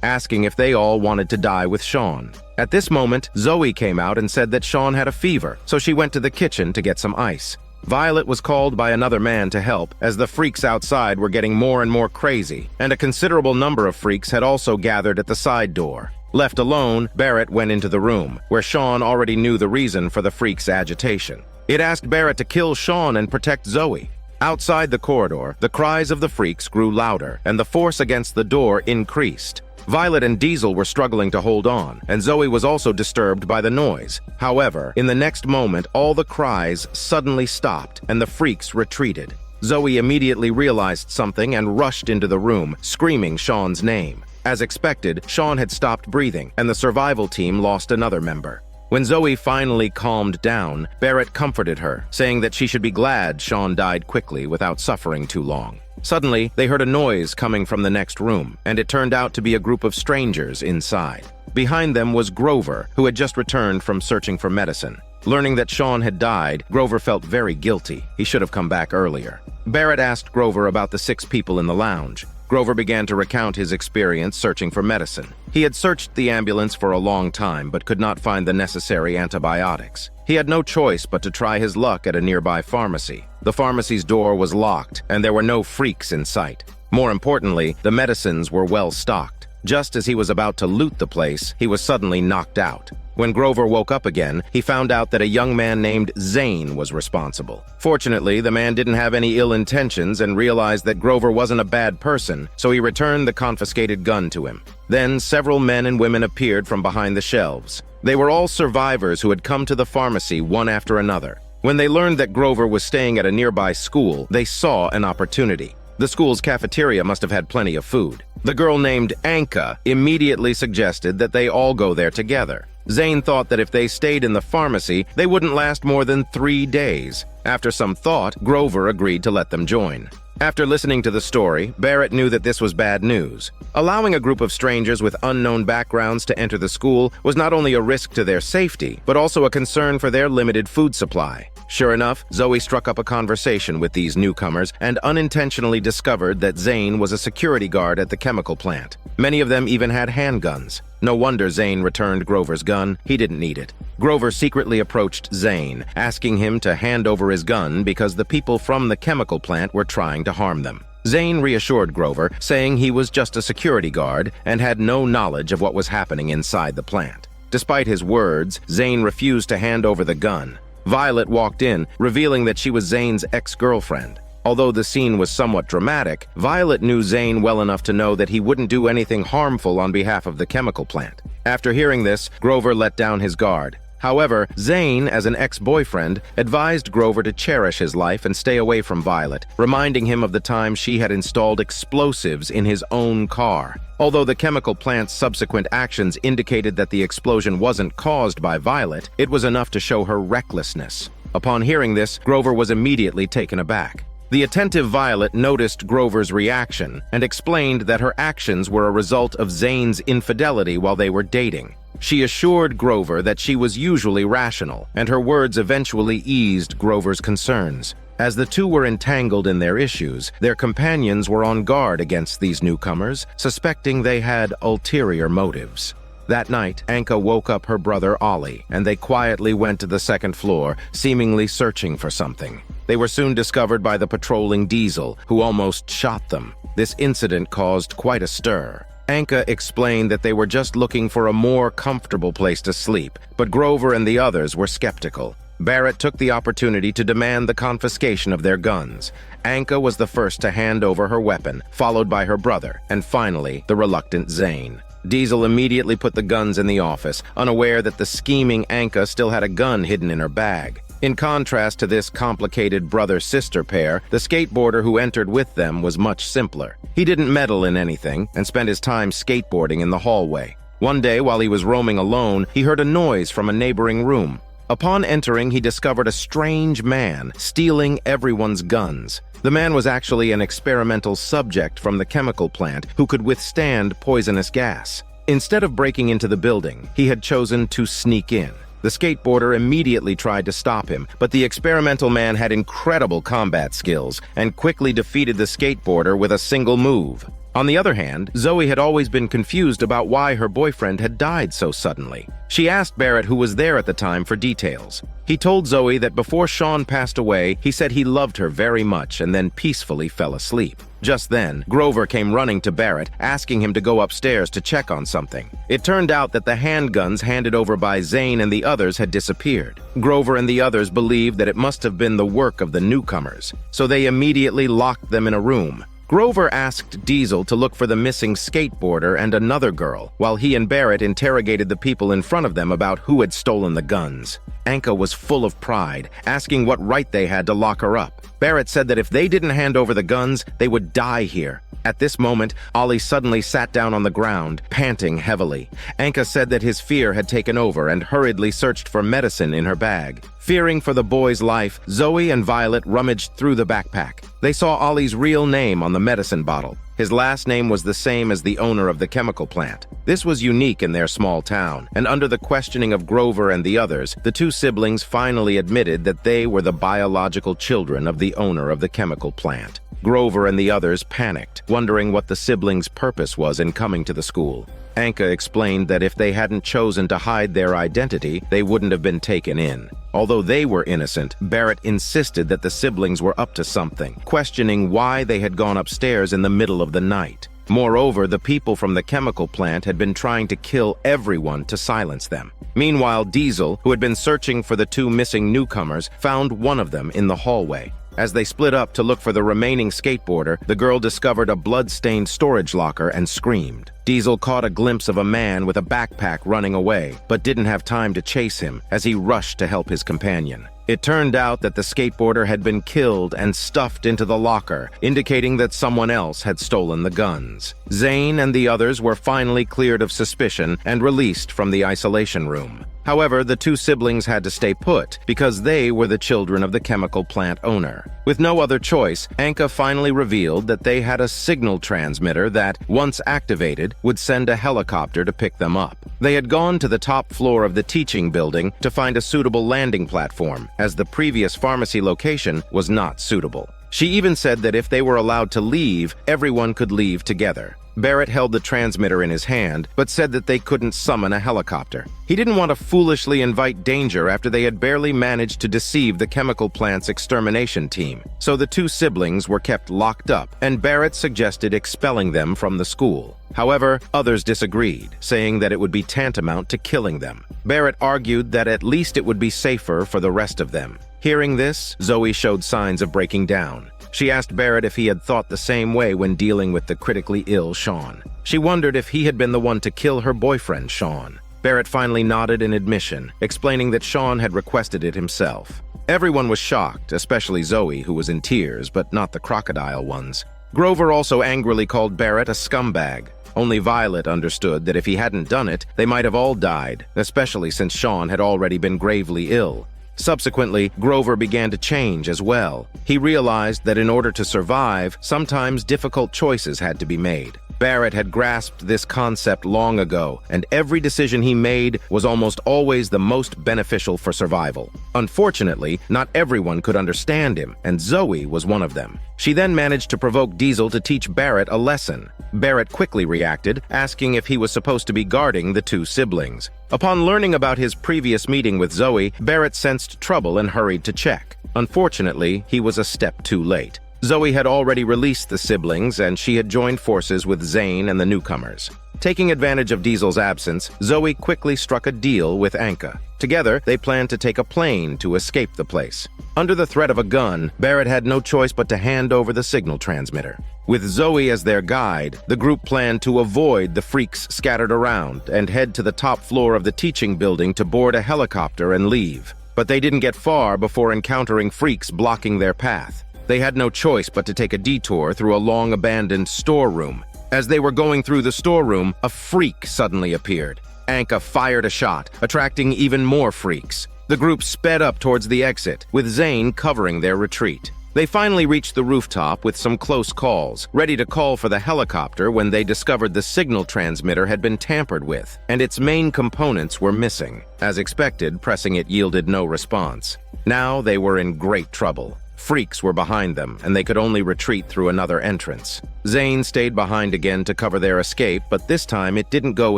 asking if they all wanted to die with Sean. At this moment, Zoe came out and said that Sean had a fever, so she went to the kitchen to get some ice. Violet was called by another man to help, as the freaks outside were getting more and more crazy, and a considerable number of freaks had also gathered at the side door. Left alone, Barrett went into the room, where Sean already knew the reason for the freaks' agitation. It asked Barrett to kill Sean and protect Zoe. Outside the corridor, the cries of the freaks grew louder, and the force against the door increased. Violet and Diesel were struggling to hold on, and Zoe was also disturbed by the noise. However, in the next moment, all the cries suddenly stopped, and the freaks retreated. Zoe immediately realized something and rushed into the room, screaming Sean's name. As expected, Sean had stopped breathing, and the survival team lost another member. When Zoe finally calmed down, Barrett comforted her, saying that she should be glad Sean died quickly without suffering too long. Suddenly, they heard a noise coming from the next room, and it turned out to be a group of strangers inside. Behind them was Grover, who had just returned from searching for medicine. Learning that Sean had died, Grover felt very guilty. He should have come back earlier. Barrett asked Grover about the 6 people in the lounge. Grover began to recount his experience searching for medicine. He had searched the ambulance for a long time but could not find the necessary antibiotics. He had no choice but to try his luck at a nearby pharmacy. The pharmacy's door was locked, and there were no freaks in sight. More importantly, the medicines were well stocked. Just as he was about to loot the place, he was suddenly knocked out. When Grover woke up again, he found out that a young man named Zane was responsible. Fortunately, the man didn't have any ill intentions and realized that Grover wasn't a bad person, so he returned the confiscated gun to him. Then several men and women appeared from behind the shelves. They were all survivors who had come to the pharmacy one after another. When they learned that Grover was staying at a nearby school, they saw an opportunity. The school's cafeteria must have had plenty of food. The girl named Anka immediately suggested that they all go there together. Zane thought that if they stayed in the pharmacy, they wouldn't last more than 3 days. After some thought, Grover agreed to let them join. After listening to the story, Barrett knew that this was bad news. Allowing a group of strangers with unknown backgrounds to enter the school was not only a risk to their safety, but also a concern for their limited food supply. Sure enough, Zoe struck up a conversation with these newcomers and unintentionally discovered that Zane was a security guard at the chemical plant. Many of them even had handguns. No wonder Zane returned Grover's gun. He didn't need it. Grover secretly approached Zane, asking him to hand over his gun because the people from the chemical plant were trying to harm them. Zane reassured Grover, saying he was just a security guard and had no knowledge of what was happening inside the plant. Despite his words, Zane refused to hand over the gun. Violet walked in, revealing that she was Zane's ex-girlfriend. Although the scene was somewhat dramatic, Violet knew Zane well enough to know that he wouldn't do anything harmful on behalf of the chemical plant. After hearing this, Grover let down his guard. However, Zane, as an ex-boyfriend, advised Grover to cherish his life and stay away from Violet, reminding him of the time she had installed explosives in his own car. Although the chemical plant's subsequent actions indicated that the explosion wasn't caused by Violet, it was enough to show her recklessness. Upon hearing this, Grover was immediately taken aback. The attentive Violet noticed Grover's reaction and explained that her actions were a result of Zane's infidelity while they were dating. She assured Grover that she was usually rational, and her words eventually eased Grover's concerns. As the two were entangled in their issues, their companions were on guard against these newcomers, suspecting they had ulterior motives. That night, Anka woke up her brother Ollie, and they quietly went to the second floor, seemingly searching for something. They were soon discovered by the patrolling Diesel, who almost shot them. This incident caused quite a stir. Anka explained that they were just looking for a more comfortable place to sleep, but Grover and the others were skeptical. Barrett took the opportunity to demand the confiscation of their guns. Anka was the first to hand over her weapon, followed by her brother, and finally, the reluctant Zane. Diesel immediately put the guns in the office, unaware that the scheming Anka still had a gun hidden in her bag. In contrast to this complicated brother-sister pair, the skateboarder who entered with them was much simpler. He didn't meddle in anything and spent his time skateboarding in the hallway. One day, while he was roaming alone, he heard a noise from a neighboring room. Upon entering, he discovered a strange man stealing everyone's guns. The man was actually an experimental subject from the chemical plant who could withstand poisonous gas. Instead of breaking into the building, he had chosen to sneak in. The skateboarder immediately tried to stop him, but the experimental man had incredible combat skills and quickly defeated the skateboarder with a single move. On the other hand, Zoe had always been confused about why her boyfriend had died so suddenly. She asked Barrett, who was there at the time, for details. He told Zoe that before Sean passed away, he said he loved her very much and then peacefully fell asleep. Just then, Grover came running to Barrett, asking him to go upstairs to check on something. It turned out that the handguns handed over by Zane and the others had disappeared. Grover and the others believed that it must have been the work of the newcomers, so they immediately locked them in a room. Grover asked Diesel to look for the missing skateboarder and another girl, while he and Barrett interrogated the people in front of them about who had stolen the guns. Anka was full of pride, asking what right they had to lock her up. Barrett said that if they didn't hand over the guns, they would die here. At this moment, Ollie suddenly sat down on the ground, panting heavily. Anka said that his fear had taken over and hurriedly searched for medicine in her bag. Fearing for the boy's life, Zoe and Violet rummaged through the backpack. They saw Ollie's real name on the medicine bottle. His last name was the same as the owner of the chemical plant. This was unique in their small town, and under the questioning of Grover and the others, the two siblings finally admitted that they were the biological children of the owner of the chemical plant. Grover and the others panicked, wondering what the siblings' purpose was in coming to the school. Anka explained that if they hadn't chosen to hide their identity, they wouldn't have been taken in. Although they were innocent, Barrett insisted that the siblings were up to something, questioning why they had gone upstairs in the middle of the night. Moreover, the people from the chemical plant had been trying to kill everyone to silence them. Meanwhile, Diesel, who had been searching for the two missing newcomers, found one of them in the hallway. As they split up to look for the remaining skateboarder, the girl discovered a blood-stained storage locker and screamed. Diesel caught a glimpse of a man with a backpack running away, but didn't have time to chase him as he rushed to help his companion. It turned out that the skateboarder had been killed and stuffed into the locker, indicating that someone else had stolen the guns. Zane and the others were finally cleared of suspicion and released from the isolation room. However, the two siblings had to stay put because they were the children of the chemical plant owner. With no other choice, Anka finally revealed that they had a signal transmitter that, once activated, would send a helicopter to pick them up. They had gone to the top floor of the teaching building to find a suitable landing platform, as the previous pharmacy location was not suitable. She even said that if they were allowed to leave, everyone could leave together. Barrett held the transmitter in his hand, but said that they couldn't summon a helicopter. He didn't want to foolishly invite danger after they had barely managed to deceive the chemical plant's extermination team. So the two siblings were kept locked up, and Barrett suggested expelling them from the school. However, others disagreed, saying that it would be tantamount to killing them. Barrett argued that at least it would be safer for the rest of them. Hearing this, Zoe showed signs of breaking down. She asked Barrett if he had thought the same way when dealing with the critically ill Sean. She wondered if he had been the one to kill her boyfriend, Sean. Barrett finally nodded in admission, explaining that Sean had requested it himself. Everyone was shocked, especially Zoe, who was in tears, but not the crocodile ones. Grover also angrily called Barrett a scumbag. Only Violet understood that if he hadn't done it, they might have all died, especially since Sean had already been gravely ill. Subsequently, Grover began to change as well. He realized that in order to survive, sometimes difficult choices had to be made. Barrett had grasped this concept long ago, and every decision he made was almost always the most beneficial for survival. Unfortunately, not everyone could understand him, and Zoe was one of them. She then managed to provoke Diesel to teach Barrett a lesson. Barrett quickly reacted, asking if he was supposed to be guarding the two siblings. Upon learning about his previous meeting with Zoe, Barrett sensed trouble and hurried to check. Unfortunately, he was a step too late. Zoe had already released the siblings, and she had joined forces with Zane and the newcomers. Taking advantage of Diesel's absence, Zoe quickly struck a deal with Anka. Together, they planned to take a plane to escape the place. Under the threat of a gun, Barrett had no choice but to hand over the signal transmitter. With Zoe as their guide, the group planned to avoid the freaks scattered around and head to the top floor of the teaching building to board a helicopter and leave. But they didn't get far before encountering freaks blocking their path. They had no choice but to take a detour through a long-abandoned storeroom. As they were going through the storeroom, a freak suddenly appeared. Anka fired a shot, attracting even more freaks. The group sped up towards the exit, with Zane covering their retreat. They finally reached the rooftop with some close calls, ready to call for the helicopter when they discovered the signal transmitter had been tampered with, and its main components were missing. As expected, pressing it yielded no response. Now they were in great trouble. Freaks were behind them, and they could only retreat through another entrance. Zane stayed behind again to cover their escape, but this time it didn't go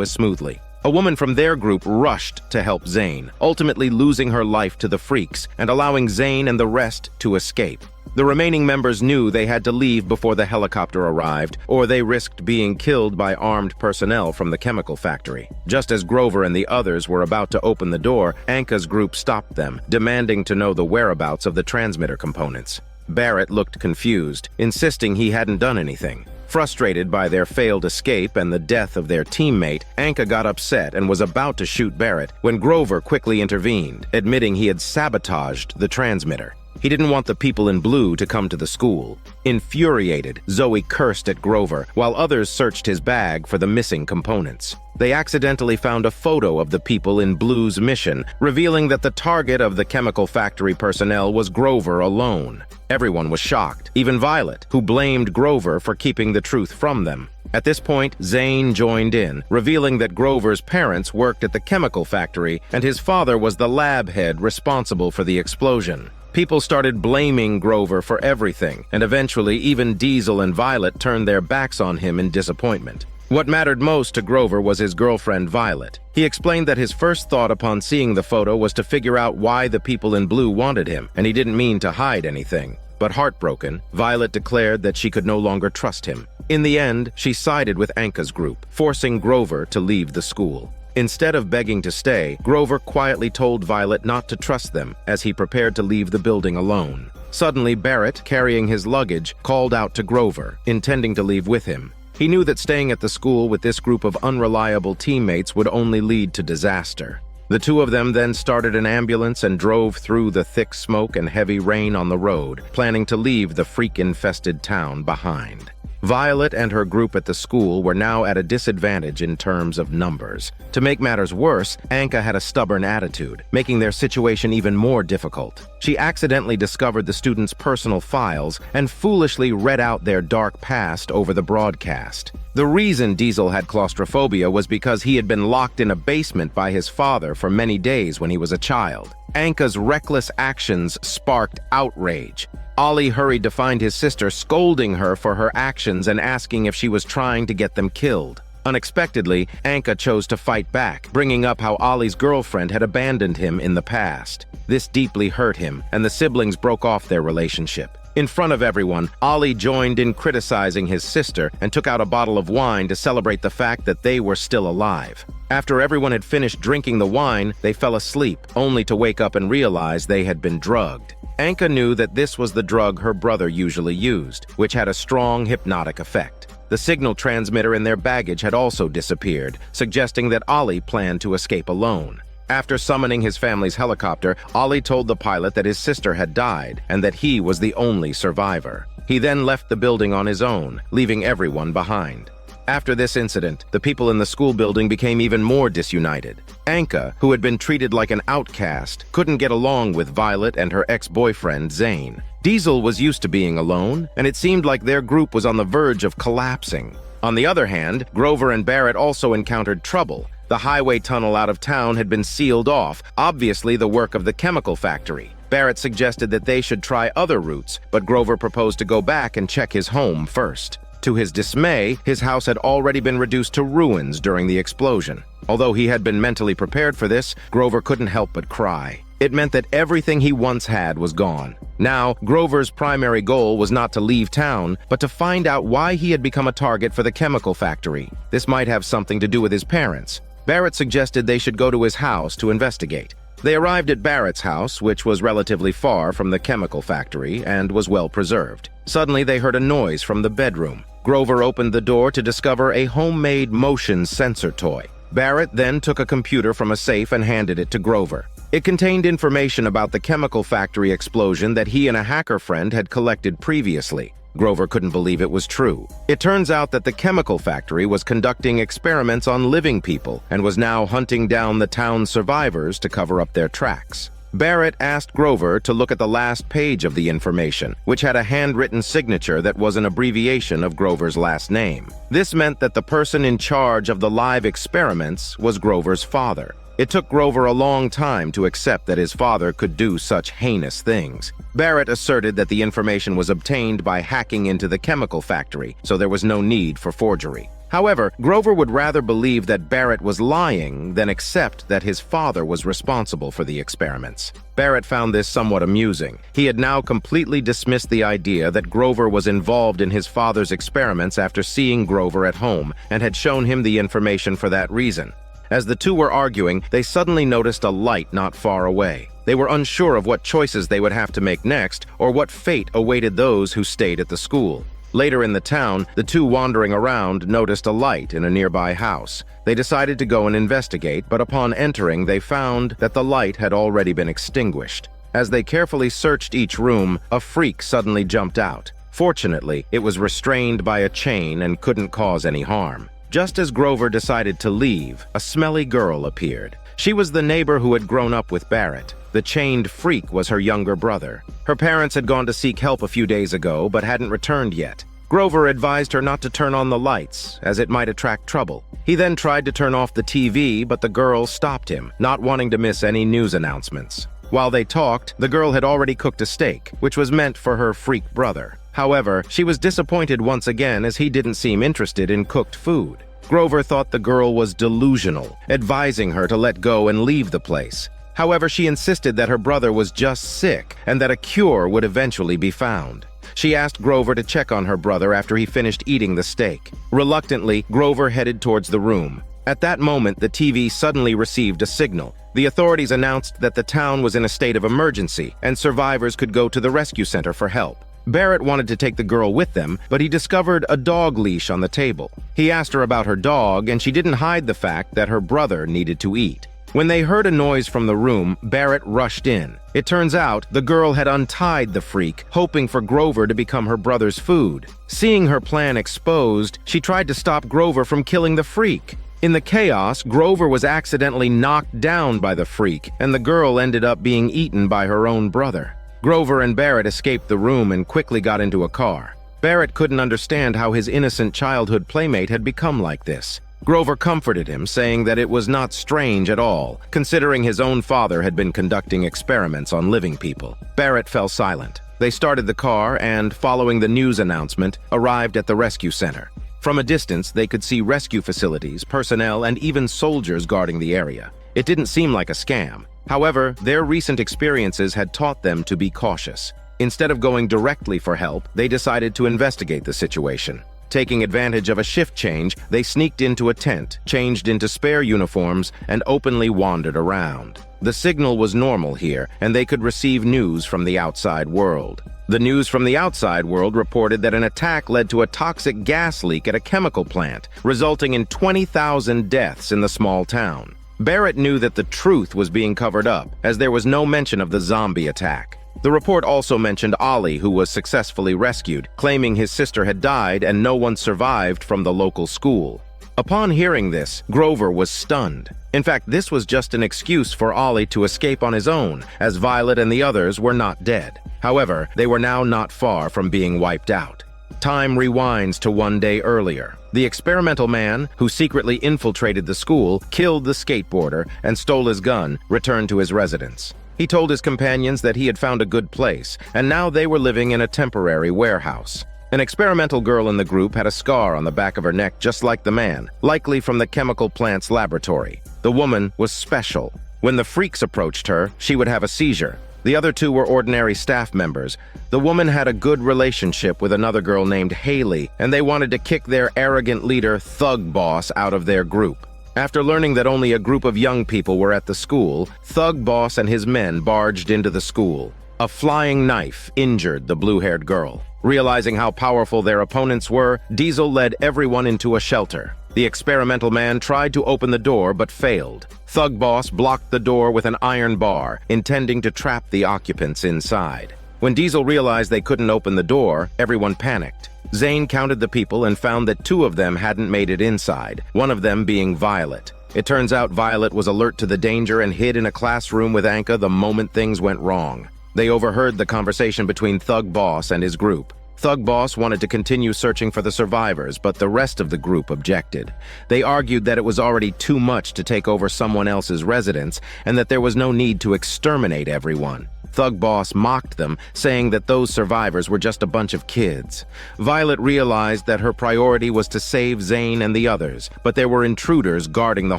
as smoothly. A woman from their group rushed to help Zane, ultimately losing her life to the freaks and allowing Zane and the rest to escape. The remaining members knew they had to leave before the helicopter arrived, or they risked being killed by armed personnel from the chemical factory. Just as Grover and the others were about to open the door, Anka's group stopped them, demanding to know the whereabouts of the transmitter components. Barrett looked confused, insisting he hadn't done anything. Frustrated by their failed escape and the death of their teammate, Anka got upset and was about to shoot Barrett when Grover quickly intervened, admitting he had sabotaged the transmitter. He didn't want the people in blue to come to the school. Infuriated, Zoe cursed at Grover, while others searched his bag for the missing components. They accidentally found a photo of the people in blue's mission, revealing that the target of the chemical factory personnel was Grover alone. Everyone was shocked, even Violet, who blamed Grover for keeping the truth from them. At this point, Zane joined in, revealing that Grover's parents worked at the chemical factory and his father was the lab head responsible for the explosion. People started blaming Grover for everything, and eventually even Diesel and Violet turned their backs on him in disappointment. What mattered most to Grover was his girlfriend, Violet. He explained that his first thought upon seeing the photo was to figure out why the people in blue wanted him, and he didn't mean to hide anything. But heartbroken, Violet declared that she could no longer trust him. In the end, she sided with Anka's group, forcing Grover to leave the school. Instead of begging to stay, Grover quietly told Violet not to trust them as he prepared to leave the building alone. Suddenly, Barrett, carrying his luggage, called out to Grover, intending to leave with him. He knew that staying at the school with this group of unreliable teammates would only lead to disaster. The two of them then started an ambulance and drove through the thick smoke and heavy rain on the road, planning to leave the freak-infested town behind. Violet and her group at the school were now at a disadvantage in terms of numbers. To make matters worse, Anka had a stubborn attitude, making their situation even more difficult. She accidentally discovered the students' personal files and foolishly read out their dark past over the broadcast. The reason Diesel had claustrophobia was because he had been locked in a basement by his father for many days when he was a child. Anka's reckless actions sparked outrage. Ollie hurried to find his sister, scolding her for her actions and asking if she was trying to get them killed. Unexpectedly, Anka chose to fight back, bringing up how Ollie's girlfriend had abandoned him in the past. This deeply hurt him, and the siblings broke off their relationship. In front of everyone, Ollie joined in criticizing his sister and took out a bottle of wine to celebrate the fact that they were still alive. After everyone had finished drinking the wine, they fell asleep, only to wake up and realize they had been drugged. Anka knew that this was the drug her brother usually used, which had a strong hypnotic effect. The signal transmitter in their baggage had also disappeared, suggesting that Ollie planned to escape alone. After summoning his family's helicopter, Ollie told the pilot that his sister had died and that he was the only survivor. He then left the building on his own, leaving everyone behind. After this incident, the people in the school building became even more disunited. Anka, who had been treated like an outcast, couldn't get along with Violet and her ex-boyfriend, Zane. Diesel was used to being alone, and it seemed like their group was on the verge of collapsing. On the other hand, Grover and Barrett also encountered trouble. The highway tunnel out of town had been sealed off, obviously the work of the chemical factory. Barrett suggested that they should try other routes, but Grover proposed to go back and check his home first. To his dismay, his house had already been reduced to ruins during the explosion. Although he had been mentally prepared for this, Grover couldn't help but cry. It meant that everything he once had was gone. Now, Grover's primary goal was not to leave town, but to find out why he had become a target for the chemical factory. This might have something to do with his parents. Barrett suggested they should go to his house to investigate. They arrived at Barrett's house, which was relatively far from the chemical factory and was well preserved. Suddenly, they heard a noise from the bedroom. Grover opened the door to discover a homemade motion sensor toy. Barrett then took a computer from a safe and handed it to Grover. It contained information about the chemical factory explosion that he and a hacker friend had collected previously. Grover couldn't believe it was true. It turns out that the chemical factory was conducting experiments on living people and was now hunting down the town's survivors to cover up their tracks. Barrett asked Grover to look at the last page of the information, which had a handwritten signature that was an abbreviation of Grover's last name. This meant that the person in charge of the live experiments was Grover's father. It took Grover a long time to accept that his father could do such heinous things. Barrett asserted that the information was obtained by hacking into the chemical factory, so there was no need for forgery. However, Grover would rather believe that Barrett was lying than accept that his father was responsible for the experiments. Barrett found this somewhat amusing. He had now completely dismissed the idea that Grover was involved in his father's experiments after seeing Grover at home and had shown him the information for that reason. As the two were arguing, they suddenly noticed a light not far away. They were unsure of what choices they would have to make next or what fate awaited those who stayed at the school. Later in the town, the two wandering around noticed a light in a nearby house. They decided to go and investigate, but upon entering, they found that the light had already been extinguished. As they carefully searched each room, a freak suddenly jumped out. Fortunately, it was restrained by a chain and couldn't cause any harm. Just as Grover decided to leave, a smelly girl appeared. She was the neighbor who had grown up with Barrett. The chained freak was her younger brother. Her parents had gone to seek help a few days ago, but hadn't returned yet. Grover advised her not to turn on the lights, as it might attract trouble. He then tried to turn off the TV, but the girl stopped him, not wanting to miss any news announcements. While they talked, the girl had already cooked a steak, which was meant for her freak brother. However, she was disappointed once again as he didn't seem interested in cooked food. Grover thought the girl was delusional, advising her to let go and leave the place. However, she insisted that her brother was just sick and that a cure would eventually be found. She asked Grover to check on her brother after he finished eating the steak. Reluctantly, Grover headed towards the room. At that moment, the TV suddenly received a signal. The authorities announced that the town was in a state of emergency and survivors could go to the rescue center for help. Barrett wanted to take the girl with them, but he discovered a dog leash on the table. He asked her about her dog, and she didn't hide the fact that her brother needed to eat. When they heard a noise from the room, Barrett rushed in. It turns out the girl had untied the freak, hoping for Grover to become her brother's food. Seeing her plan exposed, she tried to stop Grover from killing the freak. In the chaos, Grover was accidentally knocked down by the freak, and the girl ended up being eaten by her own brother. Grover and Barrett escaped the room and quickly got into a car. Barrett couldn't understand how his innocent childhood playmate had become like this. Grover comforted him, saying that it was not strange at all, considering his own father had been conducting experiments on living people. Barrett fell silent. They started the car and, following the news announcement, arrived at the rescue center. From a distance, they could see rescue facilities, personnel, and even soldiers guarding the area. It didn't seem like a scam. However, their recent experiences had taught them to be cautious. Instead of going directly for help, they decided to investigate the situation. Taking advantage of a shift change, they sneaked into a tent, changed into spare uniforms, and openly wandered around. The signal was normal here, and they could receive news from the outside world. The news from the outside world reported that an attack led to a toxic gas leak at a chemical plant, resulting in 20,000 deaths in the small town. Barrett knew that the truth was being covered up, as there was no mention of the zombie attack. The report also mentioned Ollie, who was successfully rescued, claiming his sister had died and no one survived from the local school. Upon hearing this, Grover was stunned. In fact, this was just an excuse for Ollie to escape on his own, as Violet and the others were not dead. However, they were now not far from being wiped out. Time rewinds to one day earlier. The experimental man, who secretly infiltrated the school, killed the skateboarder, and stole his gun, returned to his residence. He told his companions that he had found a good place, and now they were living in a temporary warehouse. An experimental girl in the group had a scar on the back of her neck just like the man, likely from the chemical plant's laboratory. The woman was special. When the freaks approached her, she would have a seizure. The other two were ordinary staff members. The woman had a good relationship with another girl named Haley, and they wanted to kick their arrogant leader, Thug Boss, out of their group. After learning that only a group of young people were at the school, Thug Boss and his men barged into the school. A flying knife injured the blue-haired girl. Realizing how powerful their opponents were, Diesel led everyone into a shelter. The experimental man tried to open the door but failed. Thug Boss blocked the door with an iron bar, intending to trap the occupants inside. When Diesel realized they couldn't open the door, everyone panicked. Zane counted the people and found that 2 of them hadn't made it inside, one of them being Violet. It turns out Violet was alert to the danger and hid in a classroom with Anka the moment things went wrong. They overheard the conversation between Thug Boss and his group. Thug Boss wanted to continue searching for the survivors, but the rest of the group objected. They argued that it was already too much to take over someone else's residence and that there was no need to exterminate everyone. Thug Boss mocked them, saying that those survivors were just a bunch of kids. Violet realized that her priority was to save Zane and the others, but there were intruders guarding the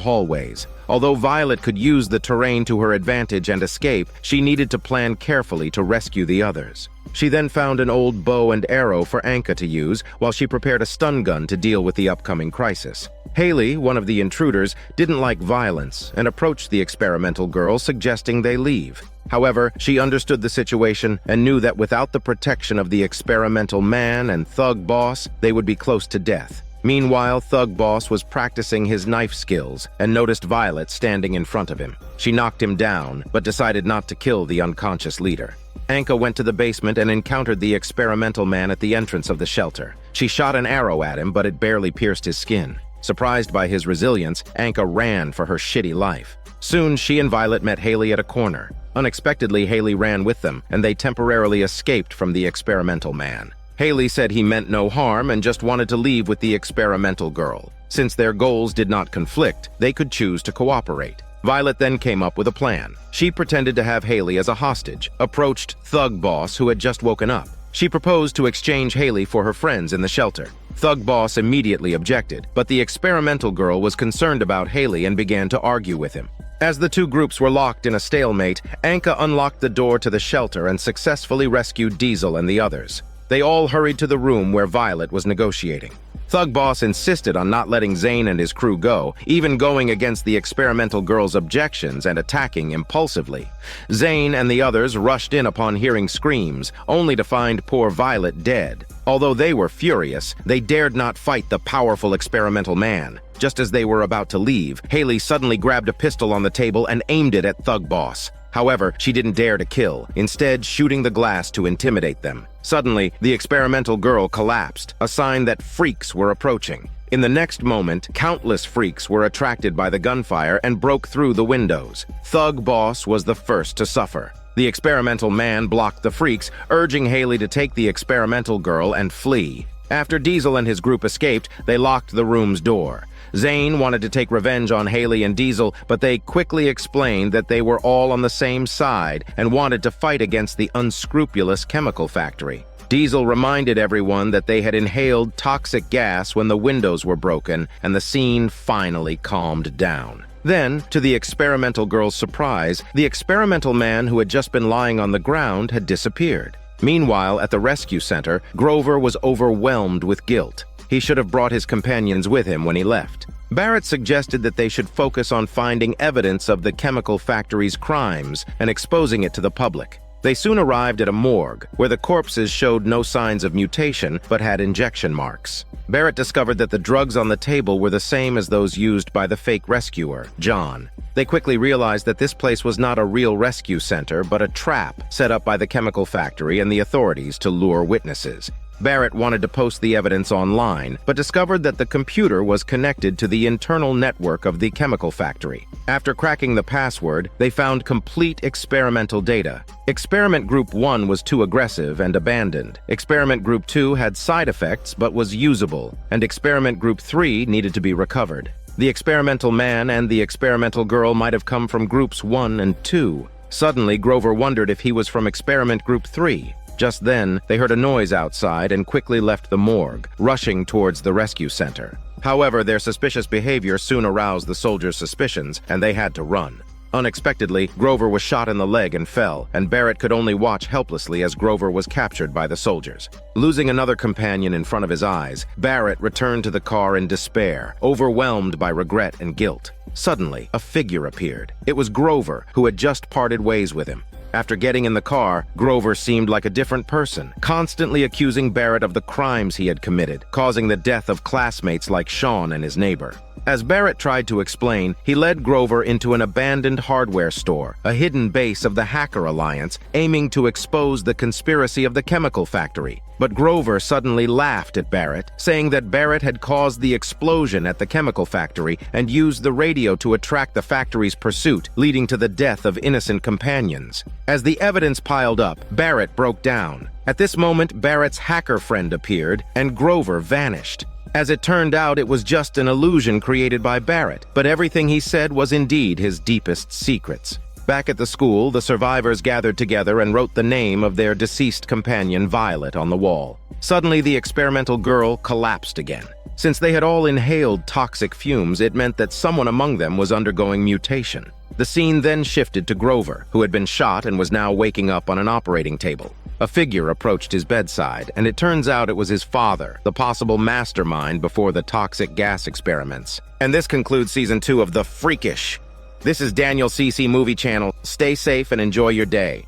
hallways. Although Violet could use the terrain to her advantage and escape, she needed to plan carefully to rescue the others. She then found an old bow and arrow for Anka to use, while she prepared a stun gun to deal with the upcoming crisis. Haley, one of the intruders, didn't like violence and approached the experimental girl, suggesting they leave. However, she understood the situation and knew that without the protection of the experimental man and Thug Boss, they would be close to death. Meanwhile, Thug Boss was practicing his knife skills and noticed Violet standing in front of him. She knocked him down, but decided not to kill the unconscious leader. Anka went to the basement and encountered the experimental man at the entrance of the shelter. She shot an arrow at him, but it barely pierced his skin. Surprised by his resilience, Anka ran for her shitty life. Soon, she and Violet met Haley at a corner. Unexpectedly, Haley ran with them, and they temporarily escaped from the experimental man. Haley said he meant no harm and just wanted to leave with the experimental girl. Since their goals did not conflict, they could choose to cooperate. Violet then came up with a plan. She pretended to have Haley as a hostage, approached Thug Boss, who had just woken up. She proposed to exchange Haley for her friends in the shelter. Thug Boss immediately objected, but the experimental girl was concerned about Haley and began to argue with him. As the two groups were locked in a stalemate, Anka unlocked the door to the shelter and successfully rescued Diesel and the others. They all hurried to the room where Violet was negotiating. Thug Boss insisted on not letting Zane and his crew go, even going against the experimental girl's objections and attacking impulsively. Zane and the others rushed in upon hearing screams, only to find poor Violet dead. Although they were furious, they dared not fight the powerful experimental man. Just as they were about to leave, Haley suddenly grabbed a pistol on the table and aimed it at Thug Boss. However, she didn't dare to kill, instead shooting the glass to intimidate them. Suddenly, the experimental girl collapsed, a sign that freaks were approaching. In the next moment, countless freaks were attracted by the gunfire and broke through the windows. Thug Boss was the first to suffer. The experimental man blocked the freaks, urging Haley to take the experimental girl and flee. After Diesel and his group escaped, they locked the room's door. Zane wanted to take revenge on Haley and Diesel, but they quickly explained that they were all on the same side and wanted to fight against the unscrupulous chemical factory. Diesel reminded everyone that they had inhaled toxic gas when the windows were broken, and the scene finally calmed down. Then, to the experimental girl's surprise, the experimental man who had just been lying on the ground had disappeared. Meanwhile, at the rescue center, Grover was overwhelmed with guilt. He should have brought his companions with him when he left. Barrett suggested that they should focus on finding evidence of the chemical factory's crimes and exposing it to the public. They soon arrived at a morgue, where the corpses showed no signs of mutation but had injection marks. Barrett discovered that the drugs on the table were the same as those used by the fake rescuer, John. They quickly realized that this place was not a real rescue center, but a trap set up by the chemical factory and the authorities to lure witnesses. Barrett wanted to post the evidence online, but discovered that the computer was connected to the internal network of the chemical factory. After cracking the password, they found complete experimental data. Experiment Group 1 was too aggressive and abandoned. Experiment Group 2 had side effects but was usable, and Experiment Group 3 needed to be recovered. The experimental man and the experimental girl might have come from Groups 1 and 2. Suddenly, Grover wondered if he was from Experiment Group 3. Just then, they heard a noise outside and quickly left the morgue, rushing towards the rescue center. However, their suspicious behavior soon aroused the soldiers' suspicions, and they had to run. Unexpectedly, Grover was shot in the leg and fell, and Barrett could only watch helplessly as Grover was captured by the soldiers. Losing another companion in front of his eyes, Barrett returned to the car in despair, overwhelmed by regret and guilt. Suddenly, a figure appeared. It was Grover, who had just parted ways with him. After getting in the car, Grover seemed like a different person, constantly accusing Barrett of the crimes he had committed, causing the death of classmates like Sean and his neighbor. As Barrett tried to explain, he led Grover into an abandoned hardware store, a hidden base of the Hacker Alliance, aiming to expose the conspiracy of the chemical factory. But Grover suddenly laughed at Barrett, saying that Barrett had caused the explosion at the chemical factory and used the radio to attract the factory's pursuit, leading to the death of innocent companions. As the evidence piled up, Barrett broke down. At this moment, Barrett's hacker friend appeared, and Grover vanished. As it turned out, it was just an illusion created by Barrett, but everything he said was indeed his deepest secrets. Back at the school, the survivors gathered together and wrote the name of their deceased companion, Violet, on the wall. Suddenly, the experimental girl collapsed again. Since they had all inhaled toxic fumes, it meant that someone among them was undergoing mutation. The scene then shifted to Grover, who had been shot and was now waking up on an operating table. A figure approached his bedside, and it turns out it was his father, the possible mastermind before the toxic gas experiments. And this concludes Season 2 of The Freakish. This is Daniel CC Movie Channel. Stay safe and enjoy your day.